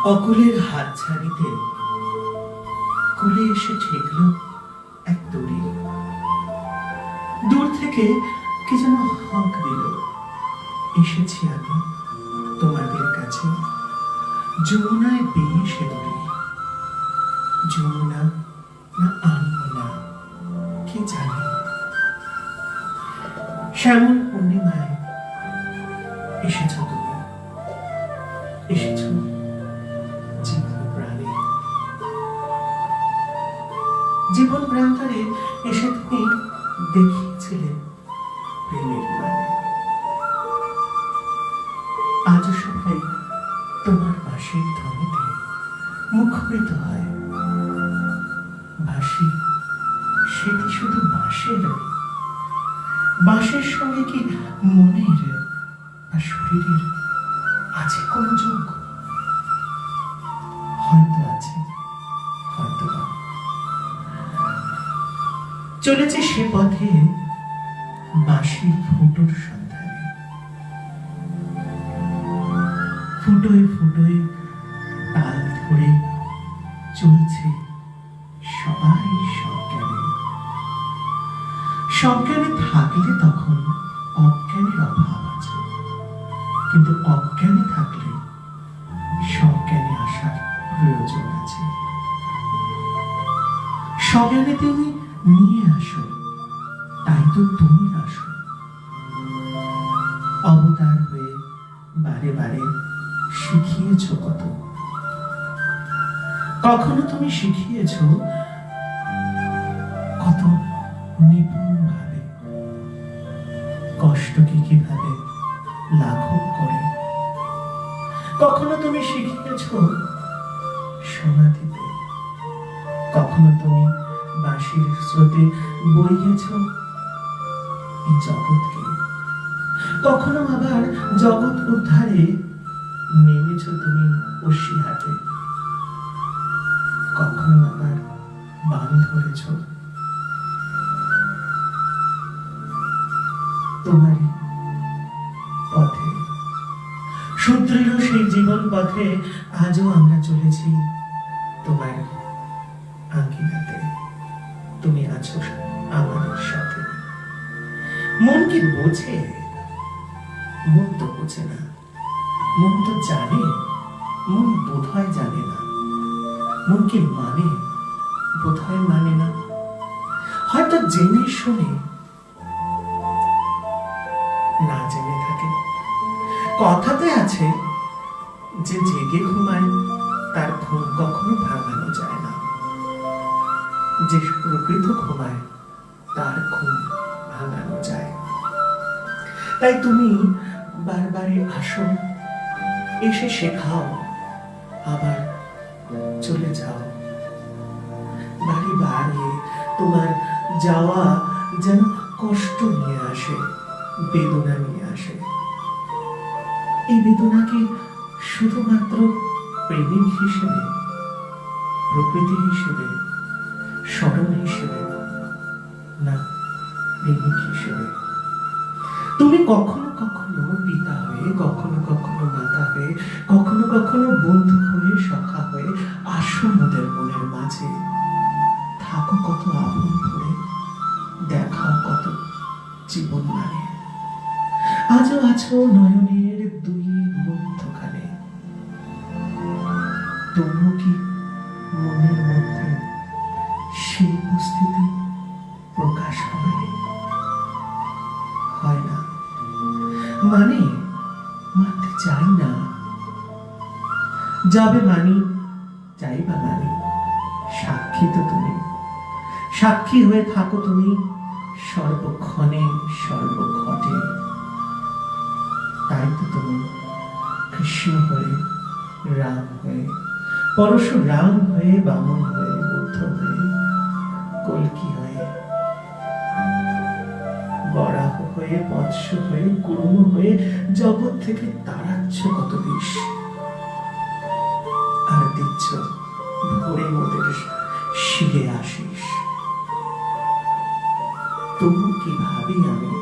অকুলের হাত ছাড়িতে কোলে এসে ঠেকল এক দড়ি। দূর থেকে কে যেন হাঁক দিল, এসেছি আমি তোমাদের কাছে। যমুনায় বেয়ে সে দড়ি, যমুনা না আনমনা কে জানে। শ্যামল পূর্ণিমায় এসেছ তুমি, এসেছ জীবন প্রাণে। জীবন প্রান্তরে এসে তুমি দেখিয়েছিলে প্রেমের মানে। আজ সবাই তোমার বাঁশির ধ্বনিতে মুখরিত হয়। বাঁশি সেটি শুধু বাঁশের, বাঁশের সঙ্গে কি মনের বা শরীরের আছে কোনো যোগ? হয়তো আছে, হয়তো না। চলেছে সে পথে বাঁশির ফুটোর সন্ধানে। ফুটোয় ফুটোয় তাল ধরে চলছে সবাই সজ্ঞানে। সজ্ঞানে থাকলে তখন অজ্ঞানের অভাব আছে, কিন্তু অজ্ঞানে থাকলে সজ্ঞানে আসার প্রয়োজন আছে। সজ্ঞানে তুমি নিয়ে আসো, তাই তো তুমি আসো। অবতার হয়ে বারে বারে শিখিয়েছ কত। কখনো তুমি শিখিয়েছ কত নিপুণ ভাবে কষ্টকে কিভাবে লাঘব করে। কখনো তুমি শিখিয়েছ সমাধিতে, কখনো তুমি বাঁশির স্রোতে বইয়েছ এই জগৎকে, কখনো আবার জগৎ উদ্ধারে নেমেছ তুমি বসিরহাটে, কখনো আবার বান ধরেছ তোমারই পথে। সুদৃঢ় সেই জীবন পথে আজও আমরা চলেছি তোমার আঙ্গিনাতে। তুমি আছো আমাদের সাথে। মন কি বোঝে? মন তো বোঝে না। মন তো জানে, মন বোধহয় জানে না। মন কি মানে? বোধহয় মানে না। হয়তো জেনে শুনে না জেনে থাকে। কথাতে আছে যে জেগে ঘুমায় তার ঘুম কখনো ভাঙানো যায় না, যে প্রকৃত ঘুমায় তার ঘুম ভাঙানো যায়। তাই তুমি বারবারে আসো, এসে শেখাও, আবার চলে যাও। বাড়ি বাড়ি তোমার যাওয়া যেন কষ্ট নিয়ে আসে, বেদনা নিয়ে আসে। এই বেদনাকে শুধুমাত্র প্রেমিক হিসেবে, প্রকৃতি হিসেবে, স্মরণ হিসেবে না, প্রেমিক হিসেবে। তুমি কখনো কখনো পিতা হয়ে, কখনো কখনো মাতা হয়ে, কখনো কখনো বন্ধু হয়ে, সখা হয়ে আসো মোদের মনের মাঝে। থাকো কত আপন ভরে, দেখাও কত জীবন মানে। আজও আছো নয়নের দুই মধ্যখানে। তবুও কি মনের মধ্যে সেই উপস্থিতি প্রকাশ হয়? হয় না। মানে মানতে চাই না। যাবে মানি, চাইবা মানি। সাক্ষী তো তুমি, সাক্ষী হয়ে থাকো তুমি সর্বক্ষণে, সর্বঘটে। তাই তো তুমি কৃষ্ণ হয়ে, রাম হয়ে, পরশুরাম হয়ে, বামন হয়ে, বুদ্ধ হয়ে, কল্কি হয়ে, বরাহ হয়ে, মৎস্য হয়ে, কুর্ম হয়ে জগৎ থেকে তাড়াচ্ছ কত বিষ, আর দিচ্ছ ভরে মোদের শিরে আশিস। তবু কি ভাবি আমি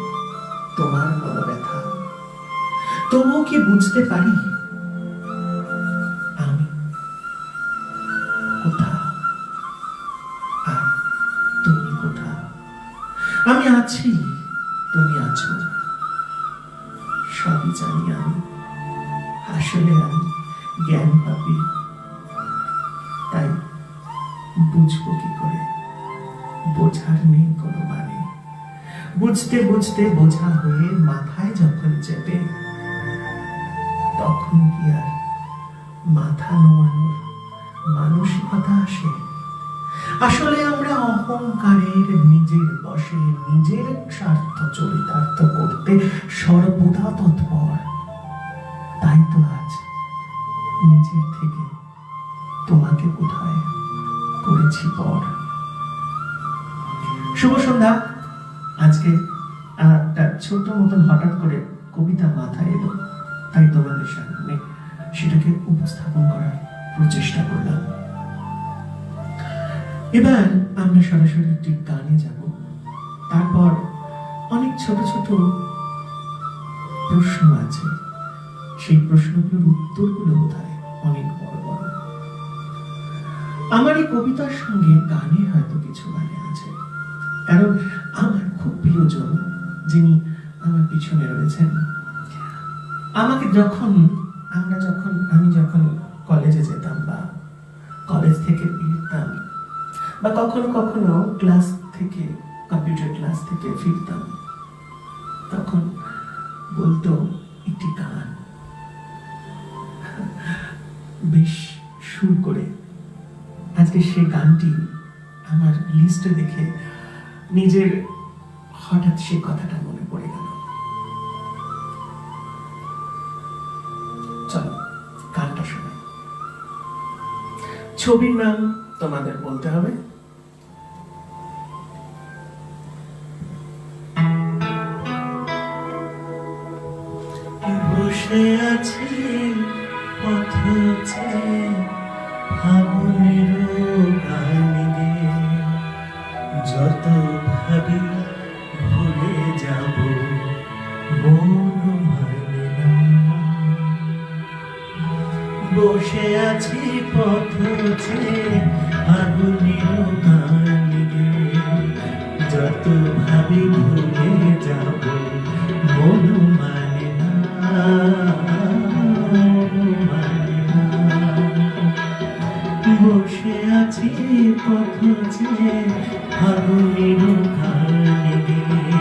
তোমার মনোব্যথা, তবুও কি বুঝতে পারি আমি আছি, তুমি আছো, সবই জানি আমি। আসলে আমি জ্ঞান পাপি, তাই বুঝবো কি করে? বোঝার নেই কোনো মানে। বুঝতে বুঝতে বোঝা হয়ে মাথায় যখন চেপে, তখন কি আর মাথা নোয়ানোর মানসিকতা আসে? আসলে আমরা অহংকারের নিজের বশে নিজের স্বার্থ চরিতার্থ করতে সর্বদা তৎপর। তাই তো আজ নিজের থেকে তোমাকে বোধহয় করেছি পর। শুভ সন্ধ্যা। আজকে একটা ছোট মতন হঠাৎ করে কবিতা মাথায় এলো, তাই তোমাদের সামনে সেটাকে উপস্থাপন করার প্রচেষ্টা করলাম। এবার আমরা সরাসরি একটি গানে যাব, তারপর অনেক ছোট ছোট প্রশ্ন আছে, সেই প্রশ্নগুলোর উত্তরগুলো বোধহয় অনেক বড় বড়। আমার এই কবিতার সঙ্গে গানের হয়তো কিছু মানে আছে, কারণ আমার খুব প্রিয়জন যিনি আমার পিছনে রয়েছেন, আমাকে আমি যখন কলেজে যেতাম বা কলেজ থেকে ফিরতাম বা কখনো কখনো ক্লাস থেকে, কম্পিউটার ক্লাস থেকে ফিরতাম, তখন বলতো একটি গান বেশ সুর করে। আজকে সেই গানটি আমার লিস্টে দেখে নিজের হঠাৎ সেই কথাটা মনে পড়ে গেল। চলো গানটা শোনাই। ছবির নাম তোমাদের বলতে হবে। বসে আছি পথে ফাগুনের গান গেয়ে, যত ভাবি ভুলে যাব মন মানে না। বসে আছি পথে ফাগুনের গান গেয়ে, যত ভাবি ভুলে যাব মন মানে না। বসে আছি পথে ফাগুনের গান গেয়ে,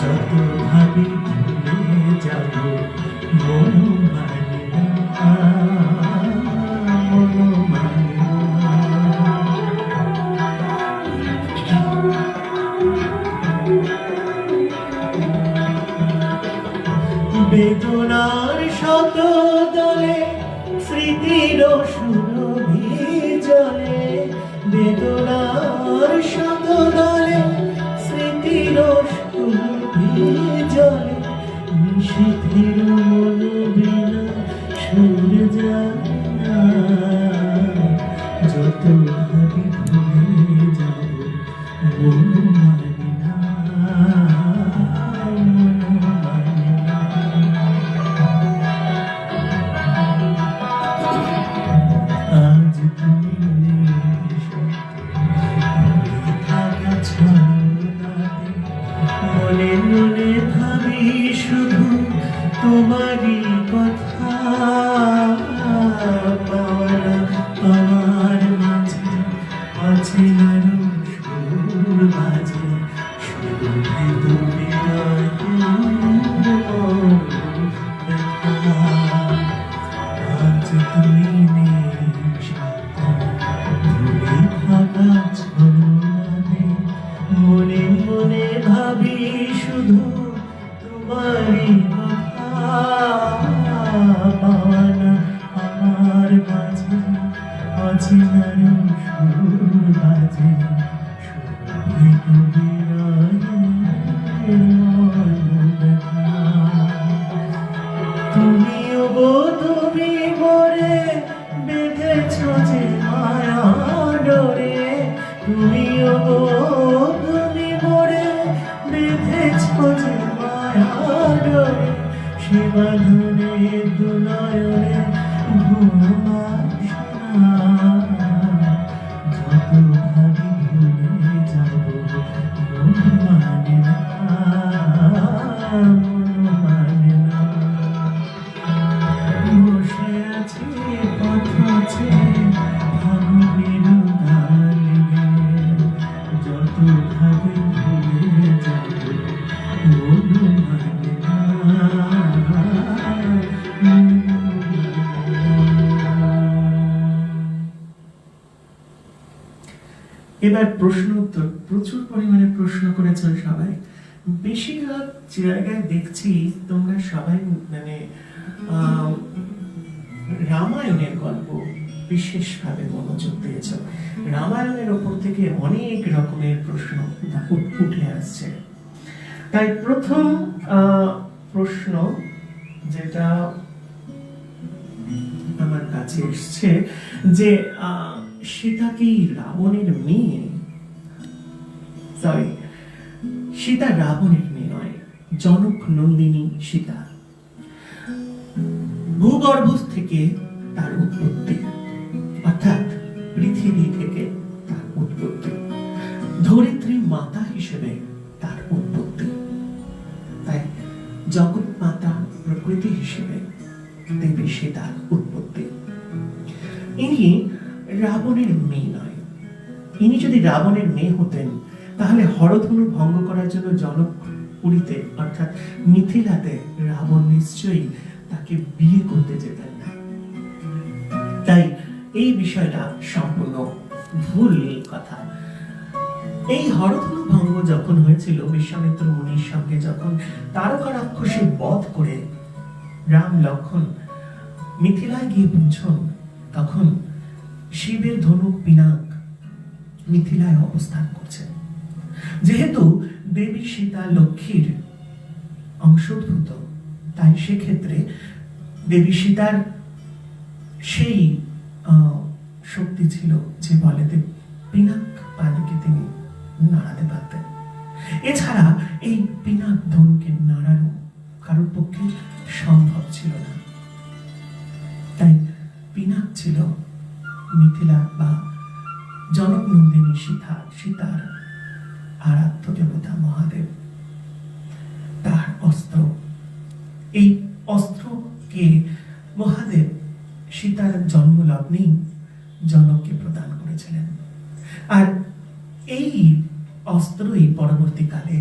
যত ভাবি ভুলে যাব মন মানে না, মন মানে না। বেদনার শত দলে স্মৃতির সুরভি জলে, বেদনার শত দলে স্মৃতির সুরভি জলে, নিষেধের মন বিনা সুর যায় না। যত ভাবি ভুলে যাব মন মানে না, মন মানে না। আজ তুমি থাকা ছন্দাতে, মনে মনে ভাবি শুধু তোমারই কথা। আমার মাঝে আছে আরো সুর বাজে, শুধু ভেতরে আজ তুমি নেই সাথে, ভুলে থাকা ছন্দাতে, মনে মনে ভাবি শুধু তোমারই কথা। পাওয়ানা আমার মাঝে আছে আরো সুর বাজে, শুধু তুমিও গো তুমি মোরে বেঁধেছ যে মায়া ডোরে, তুমিও গো তুমি মোরে বেঁধেছ যে মায়া ডোরে, সে বাঁধনে দুনয়নে ঘুম আসে না। যত ভাবি ভুলে যাব মন মানে না। এবার প্রশ্ন উত্তর, প্রচুর পরিমাণে প্রশ্ন করেছো সবাই। বেশিরভাগ জায়গায় দেখছি তোমরা সবাই মানে রামায়ণের গল্প বিশেষভাবে মনোযোগ দিয়েছ। রামায়ণের ওপর থেকে অনেক রকমের প্রশ্ন উঠে আসছে। তাই প্রথম প্রশ্ন যেটা আমার কাছে এসছে যে সীতা কি রাবণের মেয়ে? সরি, সীতা রাবণের মেয়ে নয়, জনক নন্দিনী সীতা। ভূগর্ভ থেকে তার উৎপত্তি, অর্থাৎ পৃথিবী থেকে তার উৎপত্তি, ধরিত্রী মাতা হিসেবে তার উৎপত্তি। তাই জগৎ মাতা প্রকৃতি হিসেবে দেবী সীতার উৎপত্তি। ইনি রাবণের মেয়ে নয়। ইনি যদি রাবণের মেয়ে হতেন তাহলে হরধনু ভঙ্গ করার জন্য জনকপুরীতে অর্থাৎ মিথিলাতে রাবণ নিশ্চয়ই তাকে বিয়ে করতে যেতেন না। তাই এই বিষয়টা সম্পূর্ণ ভুল কথা। এই হরধনু ভঙ্গ যখন হয়েছিল বিশ্বামিত্র মুনির সঙ্গে, যখন তারকা রাক্ষসী বধ করে রাম লক্ষণ মিথিলায় গিয়ে পৌঁছন, তখন শিবের ধনুক পিনাক মিথিলায় অবস্থান করছে। যেহেতু দেবী সীতা লক্ষ্মীর অংশোদ্ভূত, তাই সেক্ষেত্রে দেবী সীতার সেই শক্তি ছিল যে বলে পিনাক পানিকে তিনি নাড়াতে পারতেন। এছাড়া এই পিনাক ধনুকে নাড়ানো কারোর পক্ষে সম্ভব ছিল না। তাই পিনাক ছিল মিথিলা বা জনক নন্দিনী সীতার আরাধ্য দেবতা মহাদেব, তার অস্ত্র। এই অস্ত্রকে মহাদেব সীতার জন্মলগ্নেই জনককে প্রদান করেছিলেন। আর এই অস্ত্রই পরবর্তীকালে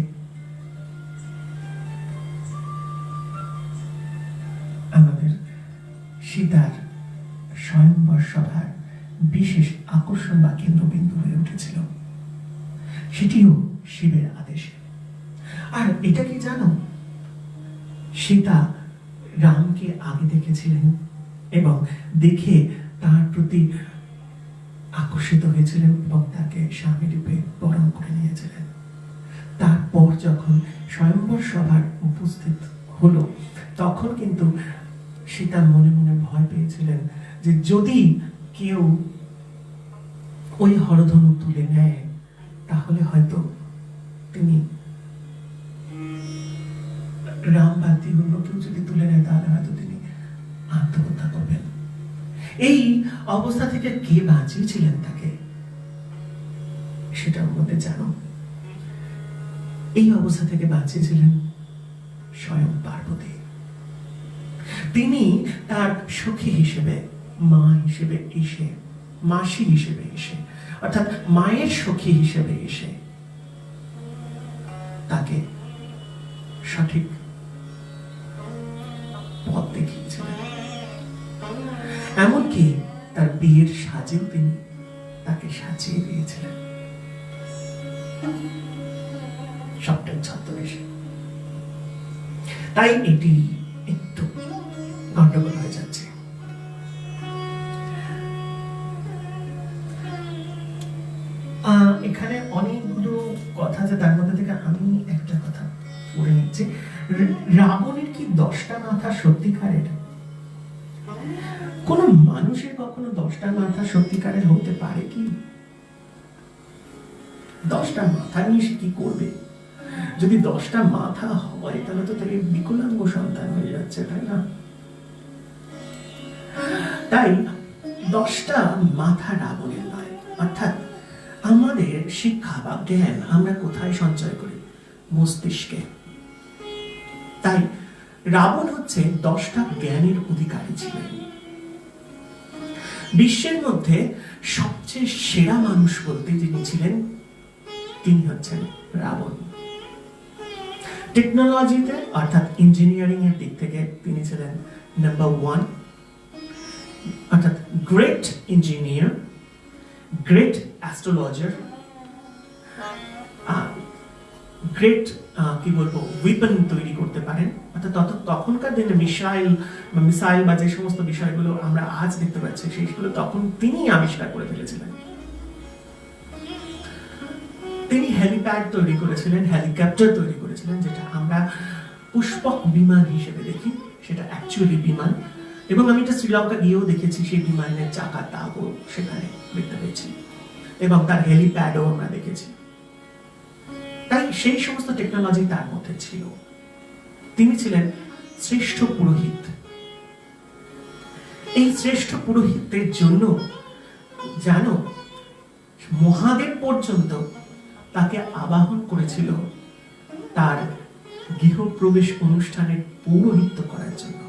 আমাদের সীতার স্বয়ংবর সভার বিশেষ আকর্ষণ বা কেন্দ্রবিন্দু হয়ে উঠেছিল, সেটিও শিবের আদেশে। আর এটা কি জানো, সীতা রামকে আগে দেখেছিলেন এবং দেখে তার প্রতি আকর্ষিত হয়েছিলেন এবং তাকে স্বামী রূপে বরণ করে নিয়েছিলেন। তারপর যখন স্বয়ংবর সভার উপস্থিত হলো, তখন কিন্তু সীতা মনে মনে ভয় পেয়েছিলেন যে যদি কেউ ওই হরধনু তুলে নেয় তাহলে হয়তো তিনি রাম বাদ অন্য কেউ যদি তুলে নেয় তাহলে হয়তো তিনি আত্মহত্যা করবেন। এই অবস্থা থেকে কে বাঁচিয়েছিলেন তাকে, সেটার মধ্যে জানো? এই অবস্থা থেকে বাঁচিয়েছিলেন স্বয়ং পার্বতী। তিনি তার সখী হিসেবে, মা হিসেবে এসে, মাসি হিসেবে এসে, অর্থাৎ মায়ের সখী হিসেবে এসে তাকে সঠিক পথ দেখিয়েছিলেন। এমনকি তার বিয়ের সাজেও তিনি তাকে সাজিয়ে দিয়েছিলেন, সবটাই ছদ্মবেশে। তাই এটি একটু গন্ডগোল হয়ে যাচ্ছে। এখানে অনেকগুলো কথা আছে, তার মধ্যে থেকে আমি একটা কথা পড়ে নিচ্ছি। রাবণের কি 10টা মাথা সত্যিকারের? কোন মানুষের কখনো 10টা মাথা সত্যিকারের হতে পারে কি? 10টা মাথা নিয়ে সে কি করবে? যদি 10টা মাথা হয় তাহলে তো তাকে বিকলাঙ্গ সন্তান হয়ে যাচ্ছে, তাই না? তাই 10টা মাথা রাবণের নয়। অর্থাৎ আমাদের শিক্ষা বা জ্ঞান আমরা কোথায় সঞ্চয় করি? মস্তিষ্কে। তাই রাবণ হচ্ছে 10টা জ্ঞানের অধিকারী ছিলেন। বিশ্বের মধ্যে সবচেয়ে সেরা মানুষ বলতে যিনি ছিলেন তিনি হচ্ছেন রাবণ। টেকনোলজিতে অর্থাৎ ইঞ্জিনিয়ারিং এর দিক থেকে তিনি ছিলেন নাম্বার 1, অর্থাৎ great engineer, great astrologer great কি বলবো উইপন তৈরি করতে পারেন। অর্থাৎ তখনকার দিনে মিসাইল বা যে সমস্ত বিষয়গুলো আমরা আজ দেখতে পাচ্ছি সেইগুলো তখন তিনি আবিষ্কার করে ফেলেছিলেন। তিনি হেলিপ্যাড তৈরি করেছিলেন, হেলিকপ্টার তৈরি করেছিলেন, যেটা আমরা পুষ্পক বিমান হিসেবে দেখি, সেটা অ্যাকচুয়ালি বিমান। এবং আমি এটা শ্রীলঙ্কা গিয়েও দেখেছি, সেই বিমানের চাকার দাগও সেখানে দেখতে পেয়েছি এবং তার হেলিপ্যাডও আমরা দেখেছি। তাই সেই সমস্ত টেকনোলজি তার মধ্যে ছিল। তিনি ছিলেন শ্রেষ্ঠ পুরোহিত। এই শ্রেষ্ঠ পুরোহিতের জন্য জানো মহাদেব পর্যন্ত তাকে আবাহন করেছিল তার গৃহপ্রবেশ অনুষ্ঠানের পৌরোহিত্য করার জন্য।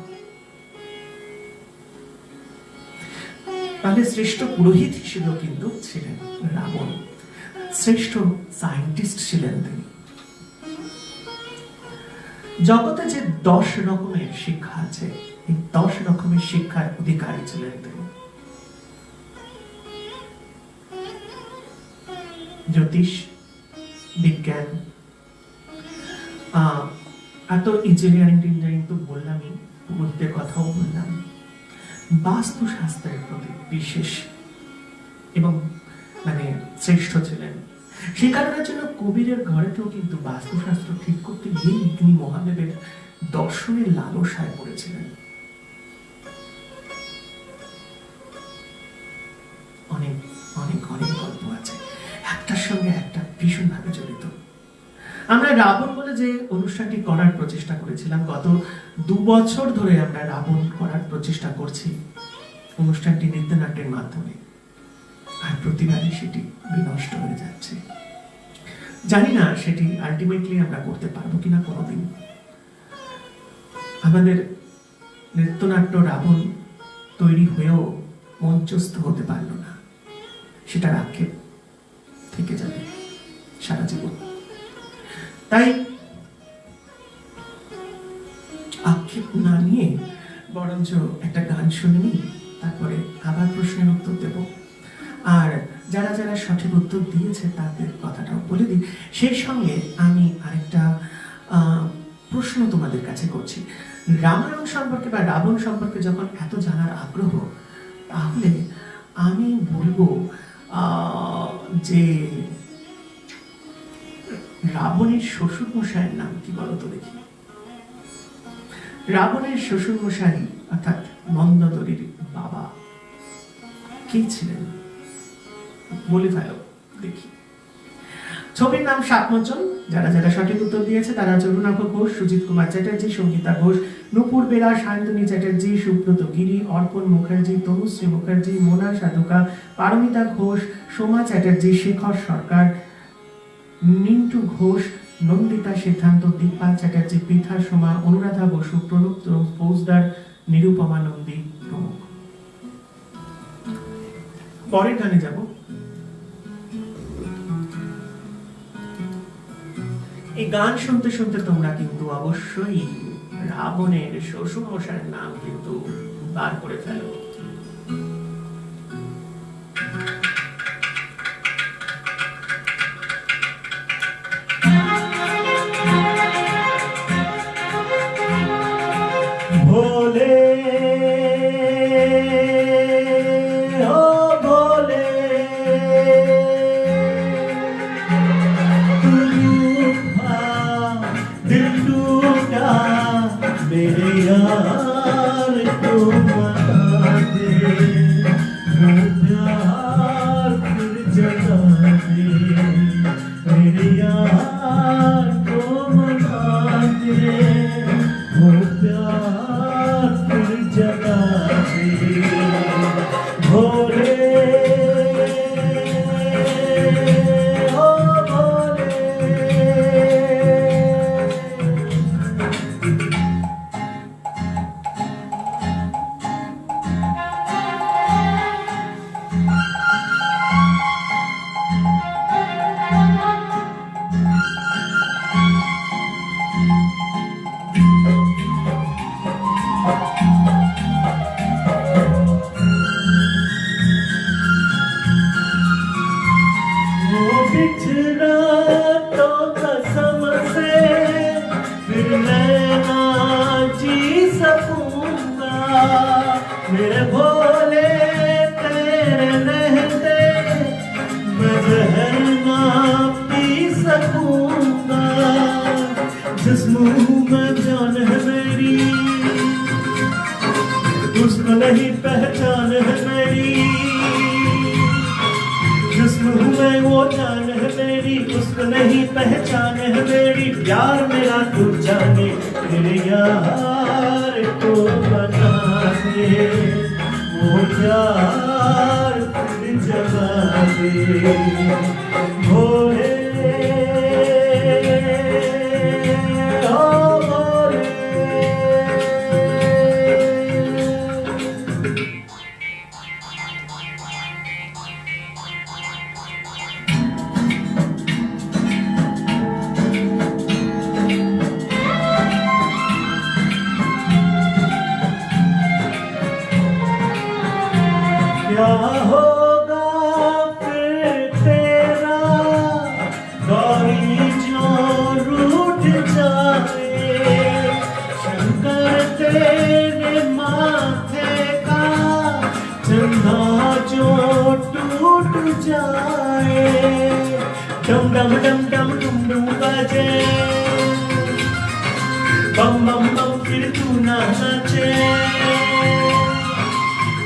তাহলে শ্রেষ্ঠ পুরোহিত হিসেবেও কিন্তু ছিলেন রাবণ। শ্রেষ্ঠ সায়েন্টিস্ট ছিলেন তিনি। জগতে যে 10 রকমের শিক্ষা আছে, এই 10 রকমের শিক্ষার অধিকারী ছিলেন তিনি। জ্যোতিষ, বিজ্ঞান, এত ইঞ্জিনিয়ারিং তো বললামই, পুরোহিতের কথাও বললাম, বাস্তুশাস্ত্রের প্রতি বিশেষ এবং শ্রেষ্ঠ ছিলেন। সেই কারণের জন্য কবিরের ঘরেতেও কিন্তু বাস্তুশাস্ত্র ঠিক করতে গিয়ে তিনি মহাদেবের দর্শনের লালসায় পড়েছিলেন। অনেক অনেক অনেক গল্প আছে, একটার সঙ্গে একটা ভীষণভাবে জড়িত। আমরা রাবণ বলে যে অনুষ্ঠানটি করার প্রচেষ্টা করেছিলাম, গত 2 বছর ধরে আমরা রাবণ করার প্রচেষ্টা করছি অনুষ্ঠানটি নৃত্যনাট্যের মাধ্যমে, আর প্রতিবারই সেটি বিনষ্ট হয়ে যাচ্ছে। জানি না সেটি আলটিমেটলি আমরা করতে পারবো কিনা কোনোদিন। আমাদের নৃত্যনাট্য রাবণ তৈরি হয়েও মঞ্চস্থ হতে পারলো না, সেটার আক্ষেপ থেকে যাবে সারা জীবন। তাই আক্ষেপ না নিয়ে বরঞ্চ একটা গান শুনে নিই, তারপরে আবার প্রশ্নের উত্তর দেব। আর যারা যারা সঠিক উত্তর দিয়েছে তাদের কথাটাও বলে দিই। সেই সঙ্গে আমি আরেকটা প্রশ্ন তোমাদের কাছে করছি। রামায়ণ সম্পর্কে বা রাবণ সম্পর্কে যখন এত জানার আগ্রহ, তাহলে আমি বলবো যে রাবণের শ্বশুর মশাইয়ের নাম কি বলতো দেখি। রাবণের শ্বশুর মশাই অর্থাৎ মন্দোদরীর বাবা কে ছিলেন বলে ফেলো দেখি। ছবির নাম সাতমোচন। যারা যারা সঠিক উত্তর দিয়েছে তারা চরুণাভ ঘোষ, সুজিত কুমার চ্যাটার্জি, সঙ্গীতা ঘোষ, নূপুর বেরা, সায়ন্তনী চ্যাটার্জি, সুব্রত গিরি, অর্পণ মুখার্জি, তনুশ্রী মুখার্জি, মোনা সাধুকা, পারমিতা ঘোষ, সোমা চ্যাটার্জি, শেখর সরকার, মিন্টু ঘোষ, নন্দিতা সিদ্ধান্ত, দীপাল চ্যাটার্জি, পৃথা সোমা, অনুরাধা বসু, প্রণব ফৌজদার, নিরুপমা নন্দী প্রমুখ। পরের গানে যাব। এই গান শুনতে শুনতে তোমরা কিন্তু অবশ্যই রাবণের শ্বশুর মশাইয়ের নাম কিন্তু বার করে ফেলো। ভোলে ও ভোলে, दिल टूटा मेरे यार को मना दे, वो प्यार फिर जगा दे, मेरे यार को मना दे, वो प्यार फिर जगा मेरे भोले तेरे रहते मैं जहर ना पी सकूंगा, जिस्म में जान है मेरी उसको नहीं पहचान है मेरी, जिस्म में वो जान है मेरी उसको नहीं पहचान है मेरी, प्यार मेरा तू जाने मेरे यार को बना दे, वो प्यार फिर जगा दे भोले ओ भोले। क्या होगा फिर तेरा गौरी जो रूठ जाए, शंकर तेरे माथे का चंदा जो टूट जाए, डम डम डम डम डुम डुम बजे बम बम बम फिर तू ना नाचे,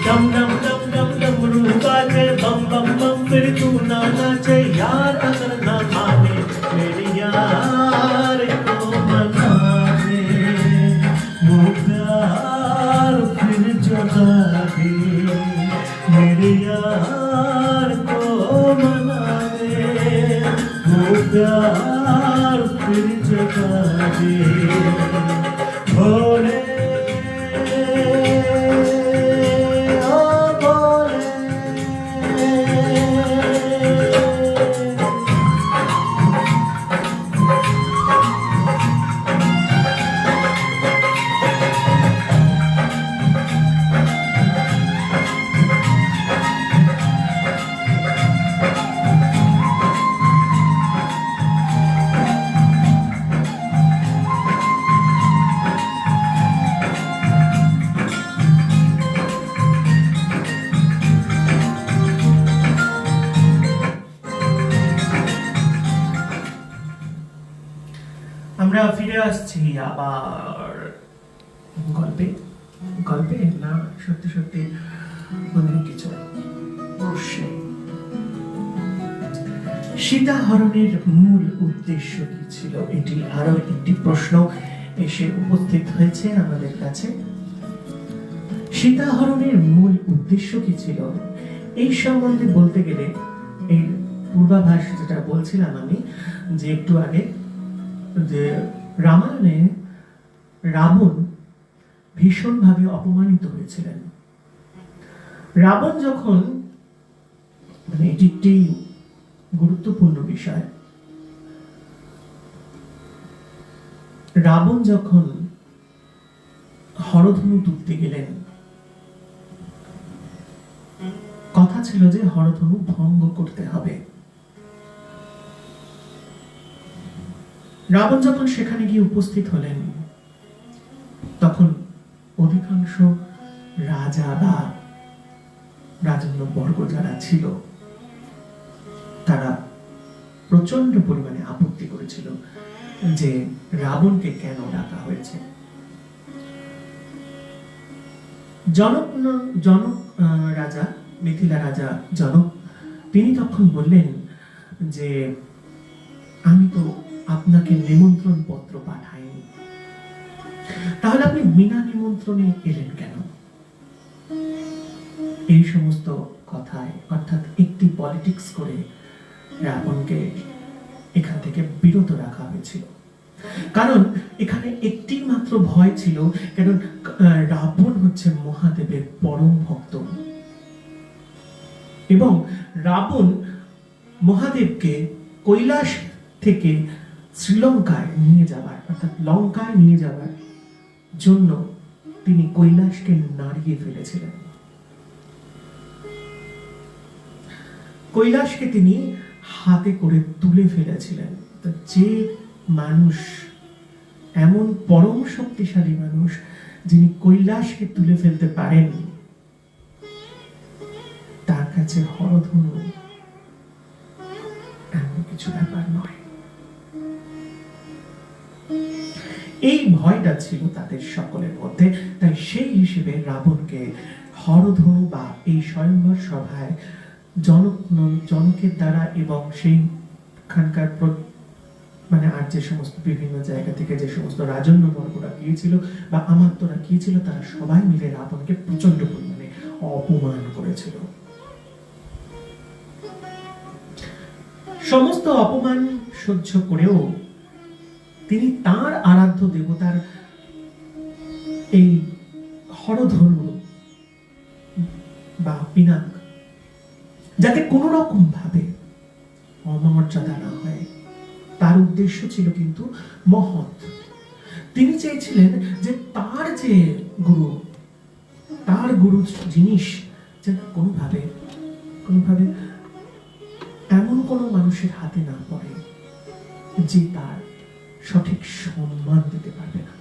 डम डम डम डम डमरू बाजे बम बम बम फिर तू ना नाचे, यार अगर ना माने मेरी यार को मना दे, वो प्यार फिर जगा दे, मेरे यार को मना दे, वो प्यार फिर जगा दे भोले। আমরা ফিরে আসছি আবার গল্পে গল্পে না সত্যি সত্যি অন্য কিছু প্রশ্নে। সীতাহরণের মূল উদ্দেশ্য কি ছিল, এটি আরো একটি প্রশ্ন এসে উপস্থিত হয়েছে আমাদের কাছে। সীতাহরণের মূল উদ্দেশ্য কি ছিল এই সম্বন্ধে বলতে গেলে এই পূর্বাভাস যেটা বলছিলাম আমি যে একটু আগে, যে রামায়ণে রাবণ ভীষণভাবে অপমানিত হয়েছিলেন। রাবণ যখন, মানে এটি একটি গুরুত্বপূর্ণ বিষয়, রাবণ যখন হরধনু তুলতে গেলেন, কথা ছিল যে হরধনু ভঙ্গ করতে হবে। রাবণ যখন সেখানে গিয়ে উপস্থিত হলেন, তখন অধিকাংশ রাজা বা রাজন্য বর্গ যারা ছিল তারা প্রচন্ড পরিমাণে আপত্তি করেছিল যে রাবণকে কেন ডাকা হয়েছে। জনক রাজা, মিথিলা রাজা জনক, তিনি তখন বললেন যে আমি তো আপনাকে নিমন্ত্রণ পত্র পাঠাইনি, তাহলে আপনি বিনা নিমন্ত্রণে এলেন কেন? এই সমস্ত কথায়, অর্থাৎ একটি পলিটিক্স করে রাবণকে এখান থেকে বিরত রাখা হয়েছিল। কারণ এখানে একটি মাত্র ভয় ছিল, কারণ রাবণ হচ্ছে মহাদেবের পরম ভক্ত এবং রাবণ মহাদেবকে কৈলাস থেকে শ্রীলঙ্কায় নিয়ে যাবার, অর্থাৎ লঙ্কায় নিয়ে যাবার জন্য তিনি কৈলাসকে নাড়িয়ে ফেলেছিলেন। কৈলাসকে তিনি হাতে করে তুলে ফেলেছিলেন। যে মানুষ, এমন পরম শক্তিশালী মানুষ, যিনি কৈলাসকে তুলে ফেলতে পারেন, তার কাছে হরধনু এমন কিছু ব্যাপার নয়। এই ভয়টা ছিল তাদের সকলের মধ্যে। তাই সেই হিসেবে রাবণকে হরধনু বা এই স্বয়ংবর সভায় জনকের দ্বারা এবং সেইখানকার মানে আর যে সমস্ত বিভিন্ন জায়গা থেকে যে সমস্ত রাজন্য বর্গরা গিয়েছিল বা আমাত্যরা গিয়েছিল, তারা সবাই মিলে রাবণকে প্রচন্ড পরিমাণে অপমান করেছিল। সমস্ত অপমান সহ্য করেও তিনি তার আরাধ্য দেবতার এই হরধনু বা পিনাক যাতে কোন রকম ভাবে অমর্যাদা না হয়, তার উদ্দেশ্য ছিল কিন্তু মহৎ। তিনি চেয়েছিলেন যে তার যে গুরু, তার গুরু জিনিস যেন কোনোভাবে এমন কোন মানুষের হাতে না পড়ে যে তার সঠিক সম্মান দিতে পারবে না।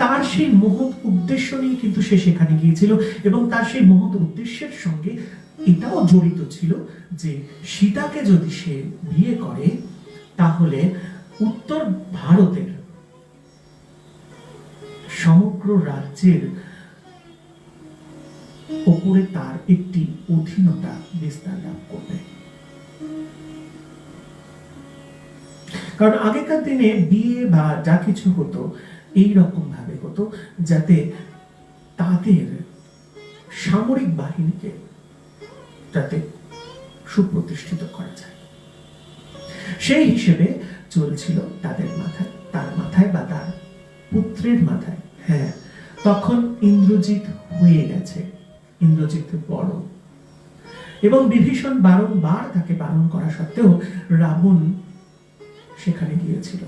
তার সেই মহৎ উদ্দেশ্য নিয়ে কিন্তু সে সেখানে গিয়েছিল, এবং তার সেই মহৎ উদ্দেশ্যের সঙ্গে এটাও জড়িত ছিল যে সীতাকে যদি সে বিয়ে করে, তাহলে উত্তর ভারতের সমগ্র রাজ্যের উপরে তার একটি অধীনতা বিস্তার লাভ করবে। কারণ আগেকার দিনে বিয়ে বা যা কিছু হতো এই রকম ভাবে হতো যাতে তাদের সামরিক বাহিনীকে যাতে সুপ্রতিষ্ঠিত করা যায়, সেই হিসেবে চলছিল তাদের মাথায়, তার মাথায় বা তার পুত্রের মাথায়। হ্যাঁ, তখন ইন্দ্রজিৎ হয়ে গেছে, ইন্দ্রজিৎ বড়, এবং বিভীষণ বারংবার তাকে বারণ করা সত্ত্বেও রাবণ সেখানে গিয়েছিল।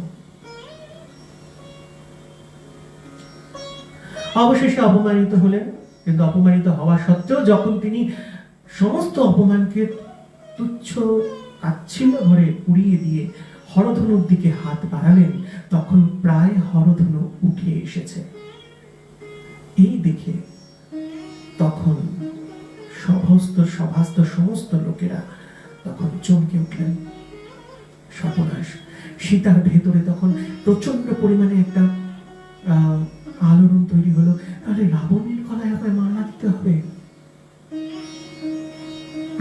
অবশেষে অপমানিত হলেন, কিন্তু অপমানিত হওয়া সত্ত্বেও যখন তিনি সমস্ত অপমানকে তুচ্ছ তাচ্ছিল্য ভরে উড়িয়ে দিয়ে হরধনুর দিকে হাত বাড়ালেন, তখন প্রায় হরধনু উঠে এসেছে। এই দেখে তখন সভাস্থ সমস্ত লোকেরা তখন চমকে উঠলেন। সর্বনাশ! সীতার ভেতরে তখন প্রচন্ড পরিমাণে একটা আলোড়ন তৈরি হলো। তাহলে রাবণের গলায় আমায় মালা দিতে হবে।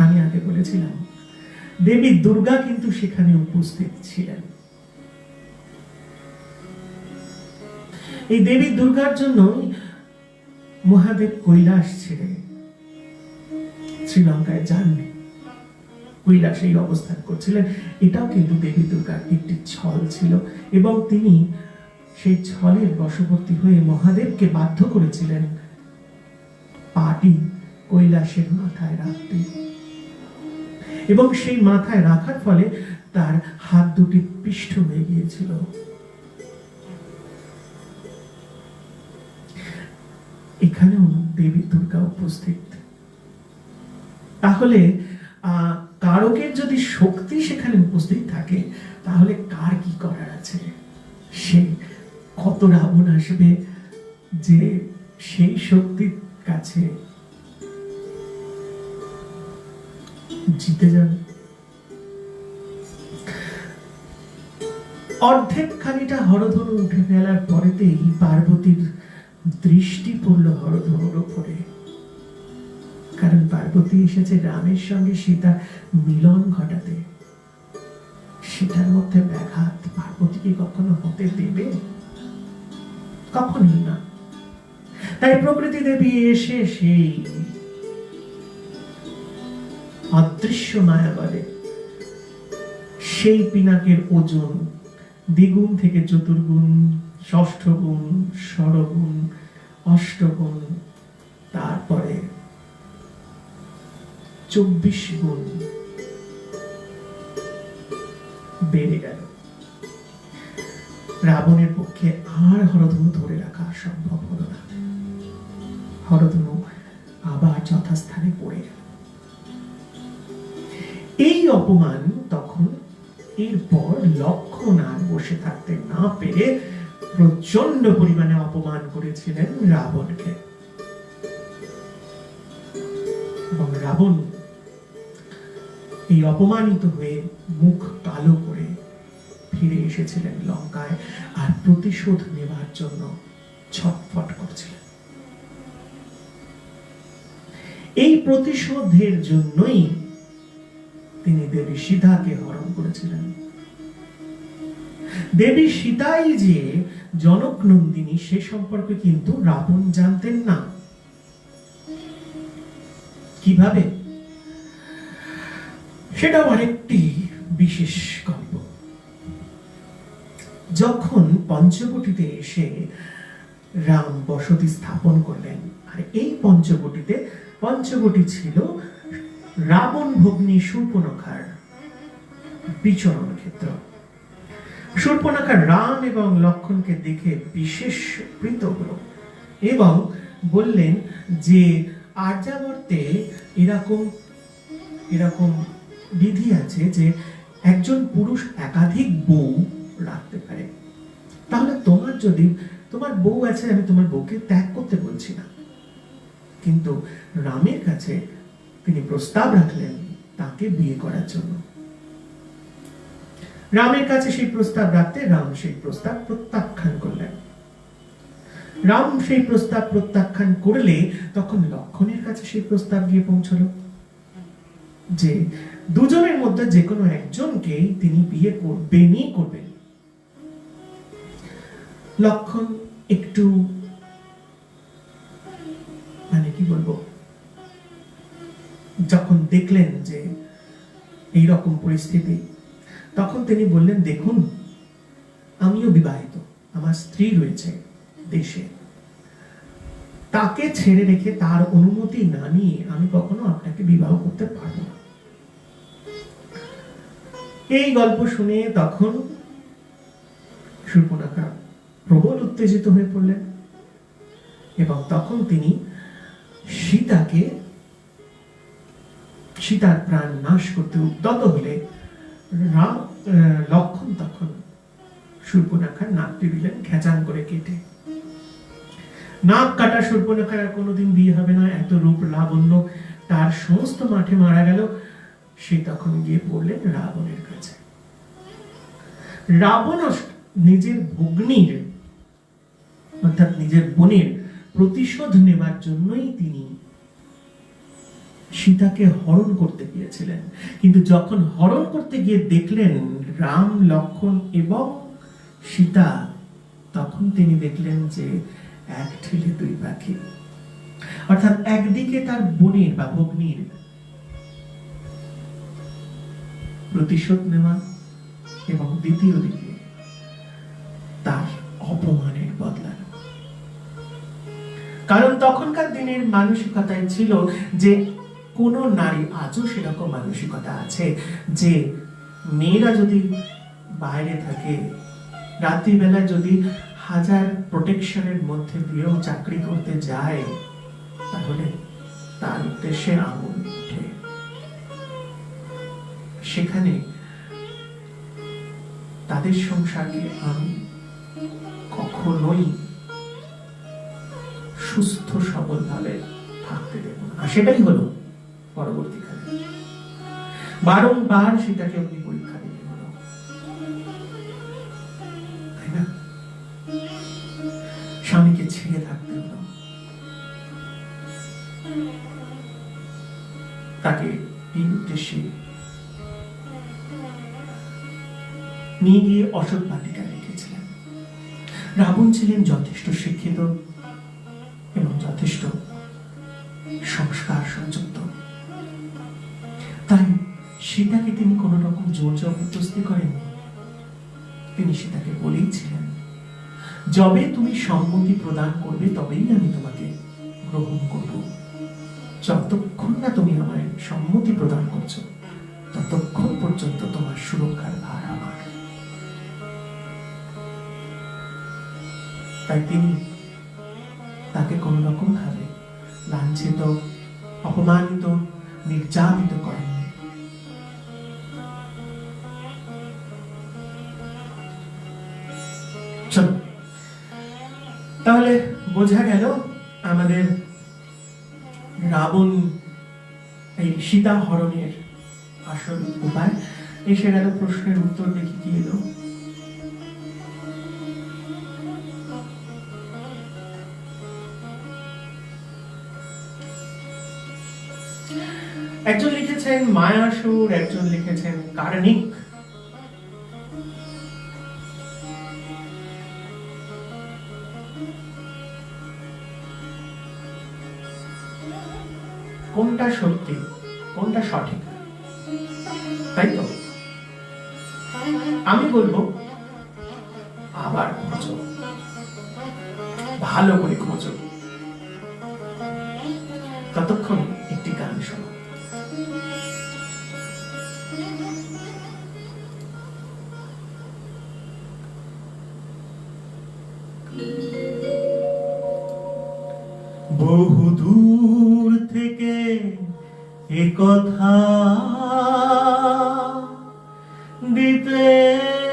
আমি আগে বলেছিলাম দেবী দুর্গা কিন্তু সেখানে উপস্থিত ছিলেন। এই দেবী দুর্গার জন্য মহাদেব কৈলাস ছেড়ে শ্রীলঙ্কায় যাননি, কৈলাসেই অবস্থান করছিলেন। এটাও কিন্তু দেবী দুর্গার একটি ছল ছিল, এবং তিনি সেই ছলের বশবর্তী হয়ে মহাদেবকে বাধ্য করেছিলেন পাটি কৈলাসের মাথায় রাখতে, এবং সেই মাথায় রাখার ফলে তার হাত দুটি পিষ্ট হয়ে গিয়েছিল। এখানেও দেবী দুর্গা উপস্থিত। তাহলে কারকের যদি শক্তি সেখানে উপস্থিত থাকে, তাহলে কার কি করার আছে? সে কত রাবণ আসবে যে সেই শক্তির কাছে জিতে যাবে। অর্ধেক খানিটা হরধনু উঠে ফেলার পরেতেই পার্বতীর দৃষ্টি পড়ল হরধনুর উপরে। কারণ পার্বতী এসেছে রামের সঙ্গে সীতার মিলন ঘটাতে। সেটার মধ্যে ব্যাঘাত পার্বতী কি কখনো হতে দেবে? কখনোই না। তাই প্রকৃতি দেবী এসে সেই অদৃশ্য মায়া বলে সেই পিনাকের ওজন দ্বিগুণ থেকে চতুর্গুণ, ষষ্ঠ গুণ, ষড়গুণ, অষ্টগুণ, তারপরে 24 গুণ বেড়ে গেল। রাবণের পক্ষে আর হরধনু ধরে রাখা সম্ভব হলো না। হরধনু আবার যথাস্থানে পড়ে গেল। এই অপমান তখন, এরপর লক্ষণ আর বসে থাকতে না পেরে প্রচন্ড পরিমাণে অপমান করেছিলেন রাবণকে। এবং রাবণ এই অপমানিত হয়ে মুখ কালো করে ফিরে এসেছিলেন লঙ্কায়, আর প্রতিশোধ নেবার জন্য ছটফট করছিলেন। এই প্রতিশোধের জন্যই তিনি দেবী সীতাকে হরণ করেছিলেন। দেবী সীতাই যে জনক নন্দিনী সে সম্পর্কে কিন্তু রাবণ জানতেন না। কিভাবে? সেটাও আরেকটি বিশেষ গল্প। যখন পঞ্চবটিতে এসে রাম বসতি স্থাপন করলেন, আর এই পঞ্চবটি ছিল রাবণ ভগ্নী শূর্পণখার বিচরণ ক্ষেত্র। শূর্পণখা রাম এবং লক্ষ্মণকে দেখে বিশেষ প্রীত হল এবং বললেন যে আর্যাবর্তে এরকম বিধি আছে যে একজন পুরুষ একাধিক বউ রাখতে পারে। তাহলে তোমার বউ আছে, আমি তোমার বউকে ত্যাগ করতে বলছি না, কিন্তু রামের কাছে তিনি প্রস্তাব রাখলেন তাকে বিয়ে করার জন্য। রামের কাছে সেই প্রস্তাব রাখতে রাম সেই প্রস্তাব প্রত্যাখ্যান করলেন। রাম সেই প্রস্তাব প্রত্যাখ্যান করলে তখন লক্ষ্মণের কাছে সেই প্রস্তাব গিয়ে পৌঁছল যে দুজনের মধ্যে যে কোনো একজনকে তিনি বিয়ে করবেন। লক্ষ্মণ একটু কি বলবো, যখন দেখলেন যে এই রকম পরিস্থিতি, তখন তিনি বললেন, দেখুন আমিও বিবাহিত, আমার স্ত্রী রয়েছে দেশে, তাকে ছেড়ে রেখে তার অনুমতি না নিয়ে আমি কখনো আপনাকে বিবাহ করতে পারবো না। এই গল্প শুনে তখন শূর্পণখা প্রবল উত্তেজিত হয়ে পড়লেন এবং তখন তিনি সীতার প্রাণ নাশ করতে উদ্যত হলে লক্ষ্মণ তখন শূর্পণখার নাক টিপিলেন খেচান করে কেটে। নাক কাটা শূর্পণখার আর কোনোদিন বিয়ে হবে না, এত রূপ লাবণ্য তার সমস্ত মাঠে মারা গেল। সে তখন গিয়ে পড়লেন রাবণের কাছে। রাবণ নিজের ভগ্নীর অর্থাৎ নিজের বোনের প্রতিশোধ নেবার জন্যই তিনি সীতাকে হরণ করতে গিয়েছিলেন, কিন্তু যখন হরণ করতে গিয়ে দেখলেন রাম, লক্ষ্মণ এবং সীতা, তখন তিনি দেখলেন যে এক ঠেলে দুই পাখি। অর্থাৎ একদিকে তার বোনের বা ভগ্নীর প্রতিশোধ নেওয়া এবং দ্বিতীয় দিকে তার অপমানের বদলা। কারণ তখনকার দিনের মানসিকতায় ছিল যে কোন নারী, আজও সেরকম মানসিকতা আছে, যে মেয়েরা যদি বাইরে থাকে, রাত্রিবেলা যদি হাজার প্রোটেকশনের মধ্যে দিয়েও চাকরি করতে যায়, তাহলে তার উদ্দেশ্যে আগুন উঠে। সেখানে তাদের সংসারকে আমি কখনোই সুস্থ সবল ভাবে থাকতে দেব না। সেটাই হলো পরবর্তীকালে। বারংবার সেটাকে অগ্নি পরীক্ষা দিতে হলো, তাই না? স্বামীকে ছেড়ে থাকতে হলো, তাকে এই উদ্দেশ্যে নিয়ে গিয়ে অসৎ বাটিকা রেখেছিলেন। রাবণ ছিলেন যথেষ্ট শিক্ষিত এবং যথেষ্ট সংস্কার সংযুক্ত, তাই সীতাকে তিনি কোন রকম জোর জবরদস্তি করেননি। তিনি সীতাকে বলেইছিলেন, যবে তুমি সম্মতি প্রদান করবে তবেই আমি তোমাকে গ্রহণ করব। যতক্ষণ না তুমি আমার সম্মতি প্রদান করছো, ততক্ষণ পর্যন্ত তোমার সুরক্ষার ভার আমার। তাই তিনি তাকে কোন রকম ভাবে লাঞ্ছিত, অপমানিত, নির্যাতিত করেননি। চলো আমাদের রাবণ এই সীতা হরণের আসল উপায় এসে গেল। প্রশ্নের উত্তর দেখি কি এলো। একজন লিখেছেন মায়াসুর, একজন লিখেছেন কার্নিক। কোনটা সত্যি, কোনটা সঠিক, তাই তো? আমি বলবো আবার খোঁজো, ভালো করে খোঁজো। ততক্ষণ একটি গান শোনো। বহু দূর থেকে এ কথা দিতে